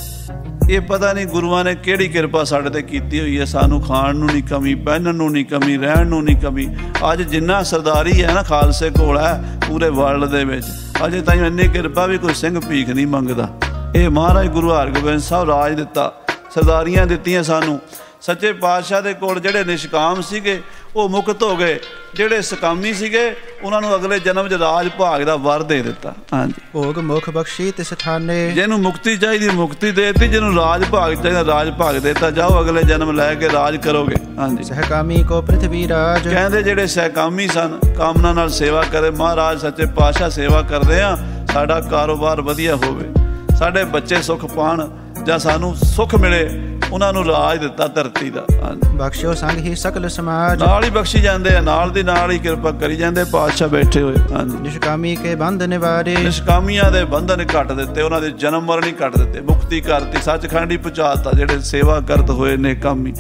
ਇਹ ਪਤਾ ਨਹੀਂ ਗੁਰੂਆਂ ਨੇ ਕਿਹੜੀ ਕਿਰਪਾ ਸਾਡੇ ਤੇ ਕੀਤੀ ਹੋਈ ਹੈ, ਸਾਨੂੰ ਖਾਣ ਨੂੰ ਨਹੀਂ ਕਮੀ, ਪਹਿਨਣ ਨੂੰ ਨਹੀਂ ਕਮੀ, ਰਹਿਣ ਨੂੰ ਨਹੀਂ ਕਮੀ। ਅੱਜ ਜਿੰਨਾ ਸਰਦਾਰੀ ਹੈ ਨਾ ਖਾਲਸੇ ਕੋਲ ਹੈ ਪੂਰੇ ਵਰਲਡ ਦੇ ਵਿੱਚ, ਅਜੇ ਤਾਈਂ ਇੰਨੀ ਕਿਰਪਾ ਵੀ ਕੋਈ ਸਿੰਘ ਭੀਖ ਨਹੀਂ ਮੰਗਦਾ। ਇਹ ਮਹਾਰਾਜ ਗੁਰੂ ਹਰਗੋਬਿੰਦ ਸਾਹਿਬ ਰਾਜ ਦਿੱਤਾ, ਸਰਦਾਰੀਆਂ ਦਿੱਤੀਆਂ ਸਾਨੂੰ। ਸੱਚੇ ਪਾਤਸ਼ਾਹ ਦੇ ਕੋਲ ਜਿਹੜੇ ਨਿਸ਼ਕਾਮ ਸੀਗੇ ਉਹ ਮੁਕਤ ਹੋ ਗਏ, ਜਿਹੜੇ ਸਕਾਮੀ ਸੀਗੇ ਉਹਨਾਂ ਨੂੰ ਅਗਲੇ ਜਨਮ 'ਚ ਰਾਜ ਭਾਗ ਦਾ ਵਰ ਦੇ ਦਿੱਤਾ। ਹਾਂਜੀ, ਭੋਗ ਮੁਖ ਬਖਸ਼ੀ ਤਿਸ ਥਾਨੇ, ਜਿਹਨੂੰ ਮੁਕਤੀ ਚਾਹੀਦੀ ਮੁਕਤੀ ਦੇ ਦਿੱਤੀ, ਜਿਹਨੂੰ ਰਾਜ ਭਾਗ ਚਾਹੀਦਾ ਰਾਜ ਭਾਗ ਦੇਤਾ, ਜਾਓ ਅਗਲੇ ਜਨਮ ਲੈ ਕੇ ਰਾਜ ਕਰੋਗੇ। ਹਾਂਜੀ, ਸਹਿਕਾਮੀ ਕੋ ਪ੍ਰਿਥਵੀ ਰਾਜ, ਕਹਿੰਦੇ ਜਿਹੜੇ ਸਹਿਕਾਮੀ ਸਨ, ਕਾਮਨਾ ਨਾਲ ਸੇਵਾ ਕਰੇ, ਮਹਾਰਾਜ ਸੱਚੇ ਪਾਤਸ਼ਾਹ ਸੇਵਾ ਕਰਦੇ ਆ, ਸਾਡਾ ਕਾਰੋਬਾਰ ਵਧੀਆ ਹੋਵੇ, ਸਾਡੇ ਬੱਚੇ ਸੁੱਖ ਪਾਣ, ਜਾਂ ਸਾਨੂੰ ਸੁੱਖ ਮਿਲੇ, ਉਹਨਾਂ ਨੂੰ ਰਾਜ ਦਿੱਤਾ ਧਰਤੀ ਦਾ। ਬਖਸ਼ਿਓ ਸੰਗ ਹੀ ਸਕਲ ਸਮਾਜ, ਨਾਲ ਹੀ ਬਖਸ਼ੀ ਜਾਂਦੇ ਆ, ਨਾਲ ਦੀ ਨਾਲ ਹੀ ਕਿਰਪਾ ਕਰੀ ਜਾਂਦੇ ਪਾਤਸ਼ਾਹ ਬੈਠੇ ਹੋਏ। ਹਾਂਜੀ, ਨਿਸ਼ਕਾਮੀ ਕੇ ਬੰਧ ਨਿਵਾਰੇ, ਨਿਸ਼ਕਾਮੀਆਂ ਦੇ ਬੰਧਨ ਕੱਟ ਦਿੱਤੇ, ਉਹਨਾਂ ਦੇ ਜਨਮ ਮਰਨ ਹੀ ਕੱਟ ਦਿੱਤੇ, ਮੁਕਤੀ ਕਰਤੀ, ਸੱਚਖੰਡ ਹੀ ਪਹੁੰਚਾਤਾ। ਜਿਹੜੇ ਸੇਵਾ ਕਰਤ ਹੋਏ ਨੇ ਕਾਮੀ,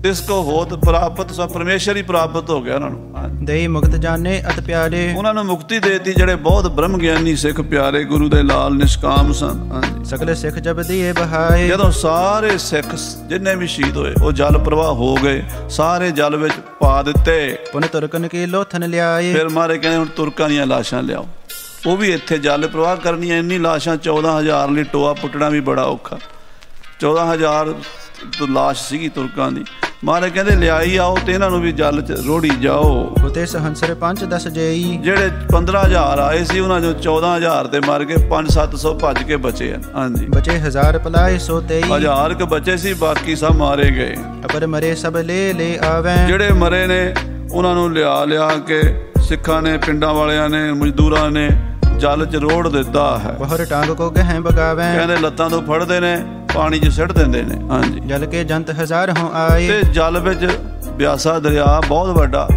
ਤਿਸ ਕੋ ਹੋਤ ਪ੍ਰਾਪਤ, ਸੋ ਪਰਮੇਸ਼ਰ ਹੀ ਪ੍ਰਾਪਤ ਹੋ ਗਿਆ ਉਹਨਾਂ ਨੂੰ। ਦੇਈ ਮੁਕਤ ਜਾਣੇ ਅਤ ਪਿਆਰੇ, ਉਹਨਾਂ ਨੂੰ ਮੁਕਤੀ ਦੇਤੀ। ਜਿਹੜੇ ਬਹੁਤ ਬ੍ਰਹਮ ਗਿਆਨੀ ਸਿੱਖ ਪਿਆਰੇ ਗੁਰੂ ਦੇ ਲਾਲ ਨਿਸ਼ਕਾਮ ਸਨ। ਹਾਂਜੀ, ਸਗਲੇ ਸਿੱਖ ਜਬ ਦੀਏ ਬਹਾਏ, ਜਦੋਂ ਸਾਰੇ ਸਿੱਖ ਜਿੰਨੇ ਵੀ ਸ਼ਹੀਦ ਹੋਏ ਉਹ ਜਲ ਪ੍ਰਵਾਹ ਹੋ ਗਏ, ਸਾਰੇ ਜਲ ਵਿੱਚ ਪਾ ਦਿੱਤੇ। ਪੁਨ ਤੁਰਕਨ ਕੀ ਲੋਥਨ ਲਿਆਏ, ਫਿਰ ਮਾਰੇ ਕਹਿੰਦੇ ਹੁਣ ਤੁਰਕਾਂ ਦੀਆਂ ਲਾਸ਼ਾਂ ਲਿਆਓ, ਉਹ ਵੀ ਇੱਥੇ ਜਲ ਪ੍ਰਵਾਹ ਕਰਨੀਆਂ। ਇੰਨੀ ਲਾਸ਼ਾਂ 14,000 ਲਈ ਟੋਆ ਪੁੱਟਣਾ ਵੀ ਬੜਾ ਔਖਾ। 14,000 ਲਾਸ਼ ਸੀਗੀ ਤੁਰਕਾਂ ਦੀ। ਮਹਾਰਾਜ ਕਹਿੰਦੇ ਲਿਆਈ ਆਓ ਤੇ ਇਹਨਾਂ ਨੂੰ ਵੀ ਜਲ 'ਚ ਰੋੜੀ ਜਾਓ। ਉਤੇ ਸਹੰਸਰ 5-10 ਜਈ, ਜਿਹੜੇ 15,000 ਆਏ ਸੀ ਉਹਨਾਂ 'ਚੋਂ 14,000 ਤੇ ਮਰ ਕੇ 500-700 ਭੱਜ ਕੇ ਬਚੇ ਆ। ਹਾਂਜੀ, ਬਚੇ 1000 ਪਲਾਏ ਸੋ 23, 1000 ਕ ਬਚੇ ਸੀ, ਬਾਕੀ ਸਭ ਮਾਰੇ ਗਏ। ਅਪਰ ਮਰੇ ਸਭ ਲੈ ਆਵੈ, ਜਿਹੜੇ ਮਰੇ ਨੇ ਉਹਨਾਂ ਨੂੰ ਲਿਆ ਕੇ ਸਿੱਖਾਂ ਨੇ, ਪਿੰਡਾਂ ਵਾਲਿਆਂ ਨੇ, ਮਜ਼ਦੂਰਾਂ ਨੇ ਜਲ 'ਚ ਰੋੜ ਦਿੱਤਾ ਹੈ। ਬਹੁਰ ਟਾਂਗ ਕੋ ਗਹਿ ਬਗਾਵੈ, ਕਹਿੰਦੇ ਲੱਤਾਂ ਤੋਂ ਫੜਦੇ ਨੇ, ਪਾਣੀ 'ਚ ਸਿੱਟ ਦਿੰਦੇ ਨੇ। ਹਾਂਜੀ, ਜਲ ਕੇ ਜੰਤ 1000 ਹੋਂ ਆਏ, ਤੇ ਜਲ ਵਿੱਚ ਬਿਆਸਾ ਦਰਿਆ ਬਹੁਤ ਵੱਡਾ,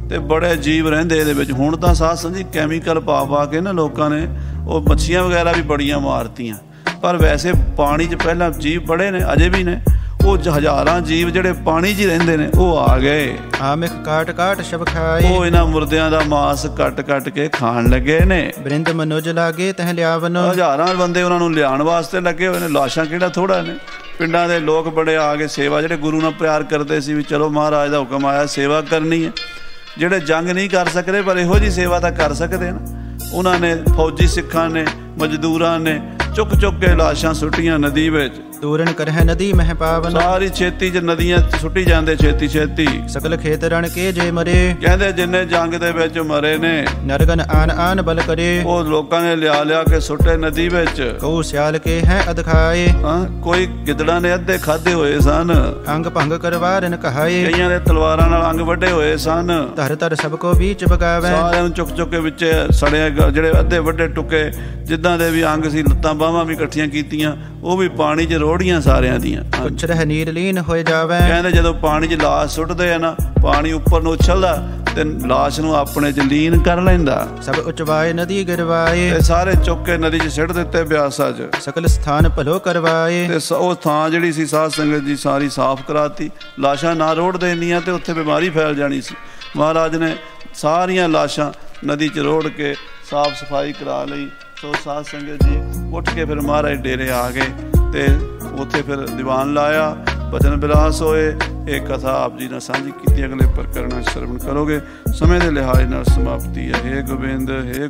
ਤੇ ਬੜੇ ਜੀਵ ਰਹਿੰਦੇ ਇਹਦੇ ਵਿੱਚ। ਹੁਣ ਤਾਂ ਸਾਧ ਸੰਗਤ ਜੀ ਕੈਮੀਕਲ ਪਾ ਕੇ ਨਾ ਲੋਕਾਂ ਨੇ ਉਹ ਮੱਛੀਆਂ ਵਗੈਰਾ ਵੀ ਬੜੀਆਂ ਮਾਰਤੀਆਂ, ਪਰ ਵੈਸੇ ਪਾਣੀ 'ਚ ਪਹਿਲਾਂ ਜੀਵ ਬੜੇ ਨੇ, ਅਜੇ ਵੀ ਨੇ। ਉਹ ਹਜ਼ਾਰਾਂ ਜੀਵ ਜਿਹੜੇ ਪਾਣੀ 'ਚ ਹੀ ਰਹਿੰਦੇ ਨੇ ਉਹ ਆ ਗਏ। ਆਮਿਖ ਕਾਟ ਕਾਟ ਸ਼ਬ ਖਾਏ, ਉਹ ਇਹਨਾਂ ਮੁਰਦਿਆਂ ਦਾ ਮਾਸ ਕੱਟ ਕੇ ਖਾਣ ਲੱਗੇ ਨੇ। ਬ੍ਰਿੰਦ ਮਨੋਜ ਲਾਗੇ ਤਹ ਲਿਆਵਨ, ਹਜ਼ਾਰਾਂ ਬੰਦੇ ਉਹਨਾਂ ਨੂੰ ਲਿਆਉਣ ਵਾਸਤੇ ਲੱਗੇ ਹੋਏ ਨੇ। ਲਾਸ਼ਾਂ ਕਿਹੜਾ ਥੋੜਾ ਨੇ। ਪਿੰਡਾਂ ਦੇ ਲੋਕ ਬੜੇ ਆ ਕੇ ਸੇਵਾ, ਜਿਹੜੇ ਗੁਰੂ ਨਾਲ ਪਿਆਰ ਕਰਦੇ ਸੀ ਵੀ ਚਲੋ ਮਹਾਰਾਜ ਦਾ ਹੁਕਮ ਆਇਆ ਸੇਵਾ ਕਰਨੀ ਹੈ। ਜਿਹੜੇ ਜੰਗ ਨਹੀਂ ਕਰ ਸਕਦੇ ਪਰ ਇਹੋ ਜਿਹੀ ਸੇਵਾ ਤਾਂ ਕਰ ਸਕਦੇ ਨਾ, ਉਹਨਾਂ ਨੇ, ਫੌਜੀ ਸਿੱਖਾਂ ਨੇ, ਮਜ਼ਦੂਰਾਂ ਨੇ ਚੁੱਕ ਕੇ ਲਾਸ਼ਾਂ ਸੁੱਟੀਆਂ ਨਦੀ ਵਿੱਚ। ਤੂਰਨ ਕਰਹਿ ਨਦੀ ਮਹਿ ਪਾਵਨ। ਸਾਰੀ ਛੇਤੀ ਚ ਨਦੀਆਂ ਸੁੱਟੀ ਜਾਂਦੇ ਛੇਤੀ ਛੇਤੀ। ਸਕਲ ਖੇਤ ਰਣ ਕੇ ਜੇ ਮਰੇ, ਕਹਿੰਦੇ ਜਿੰਨੇ ਜੰਗ ਦੇ ਵਿੱਚ ਮਰੇ ਨੇ ਨਰਗਨ ਆਨ ਆਨ ਬਲ ਕਰੇ। ਉਹ ਲੋਕਾਂ ਨੇ ਲਿਆ ਕੇ ਸੁੱਟੇ ਨਦੀ ਵਿੱਚ। ਕਉ ਸਿਆਲ ਕੇ ਹੈ ਅਧਖਾਏ, ਕੋਈ ਗਿੱਦੜਾਂ ਨੇ ਅੱਧੇ ਖਾਦੇ ਹੋਏ ਸਨ। ਅੰਗ ਭੰਗ ਕਰਵਾਰਨ ਕਹਾਏ, ਕਈਆਂ ਦੇ ਤਲਵਾਰਾਂ ਨਾਲ ਅੰਗ ਵੱਢੇ ਹੋਏ ਸਨ। ਧਰ ਧਰ ਸਭ ਕੋ ਬੀਚ ਬਗਾਵੈ, ਸਾਰਿਆਂ ਨੂੰ ਚੁੱਕ ਚੁੱਕ ਕੇ ਵਿੱਚ ਸੜੇ ਜਿਹੜੇ ਅੱਧੇ ਵੱਡੇ ਟੁੱਕੇ ਜਿੱਦਾਂ ਦੇ ਵੀ ਅੰਗ ਸੀ, ਲੱਤਾਂ ਬਾਹਾਂ ਵੀ ਇਕੱਠੀਆਂ ਕੀਤੀਆਂ, ਉਹ ਵੀ ਪਾਣੀ 'ਚ ਰੋੜੀਆਂ ਸਾਰਿਆਂ ਦੀਆਂ। ਕੁਛ ਰਹਿ ਨੀਰ ਲੀਨ ਹੋਏ ਜਾਵੈ। ਕਹਿੰਦੇ ਜਦੋਂ ਪਾਣੀ 'ਚ ਲਾਸ਼ ਸੁੱਟਦੇ ਆ ਨਾ, ਪਾਣੀ ਉੱਪਰ ਨੂੰ ਉਛਲਦਾ ਤੇ ਲਾਸ਼ ਨੂੰ ਆਪਣੇ 'ਚ ਲੀਨ ਕਰ ਲੈਂਦਾ। ਸਭ ਉਚਵਾਏ ਨਦੀ ਗਿਰਵਾਏ, ਤੇ ਸਾਰੇ ਚੁੱਕ ਕੇ ਨਦੀ 'ਚ ਸਿੱਟ ਦਿੱਤੇ ਬਿਆਸਾ 'ਚ। ਸਕਲ ਸਥਾਨ ਭਲੋ ਕਰਵਾਏ, ਤੇ ਉਹ ਥਾਂ ਜਿਹੜੀ ਸੀ ਸਾਧ ਸੰਗਤ ਜੀ ਸਾਰੀ ਸਾਫ਼ ਕਰਾਤੀ। ਲਾਸ਼ਾਂ ਨਾ ਰੋੜ ਦੇਣੀਆਂ ਤੇ ਉੱਥੇ ਬਿਮਾਰੀ ਫੈਲ ਜਾਣੀ ਸੀ। ਮਹਾਰਾਜ ਨੇ ਸਾਰੀਆਂ ਲਾਸ਼ਾਂ ਨਦੀ 'ਚ ਰੋੜ ਕੇ ਸਾਫ਼ ਸਫਾਈ ਕਰਾ ਲਈ। ਸੋ ਸਾਧ ਸੰਗਤ ਜੀ ਉੱਠ ਕੇ ਫਿਰ ਮਹਾਰਾਜ ਡੇਰੇ ਆ ਗਏ ਤੇ ਉੱਥੇ ਫਿਰ ਦੀਵਾਨ ਲਾਇਆ, ਭਜਨ ਬਿਲਾਸ ਹੋਏ। ਇਹ ਕਥਾ ਆਪ ਜੀ ਨਾਲ ਸਾਂਝੀ ਕੀਤੀ। ਅਗਲੇ ਪ੍ਰਕਰਣ ਸਰਵਣ ਕਰੋਗੇ। ਸਮੇਂ ਦੇ ਲਿਹਾਜ਼ ਨਾਲ ਸਮਾਪਤੀ ਹੈ। ਹੇ ਗੋਬਿੰਦ, ਹੇ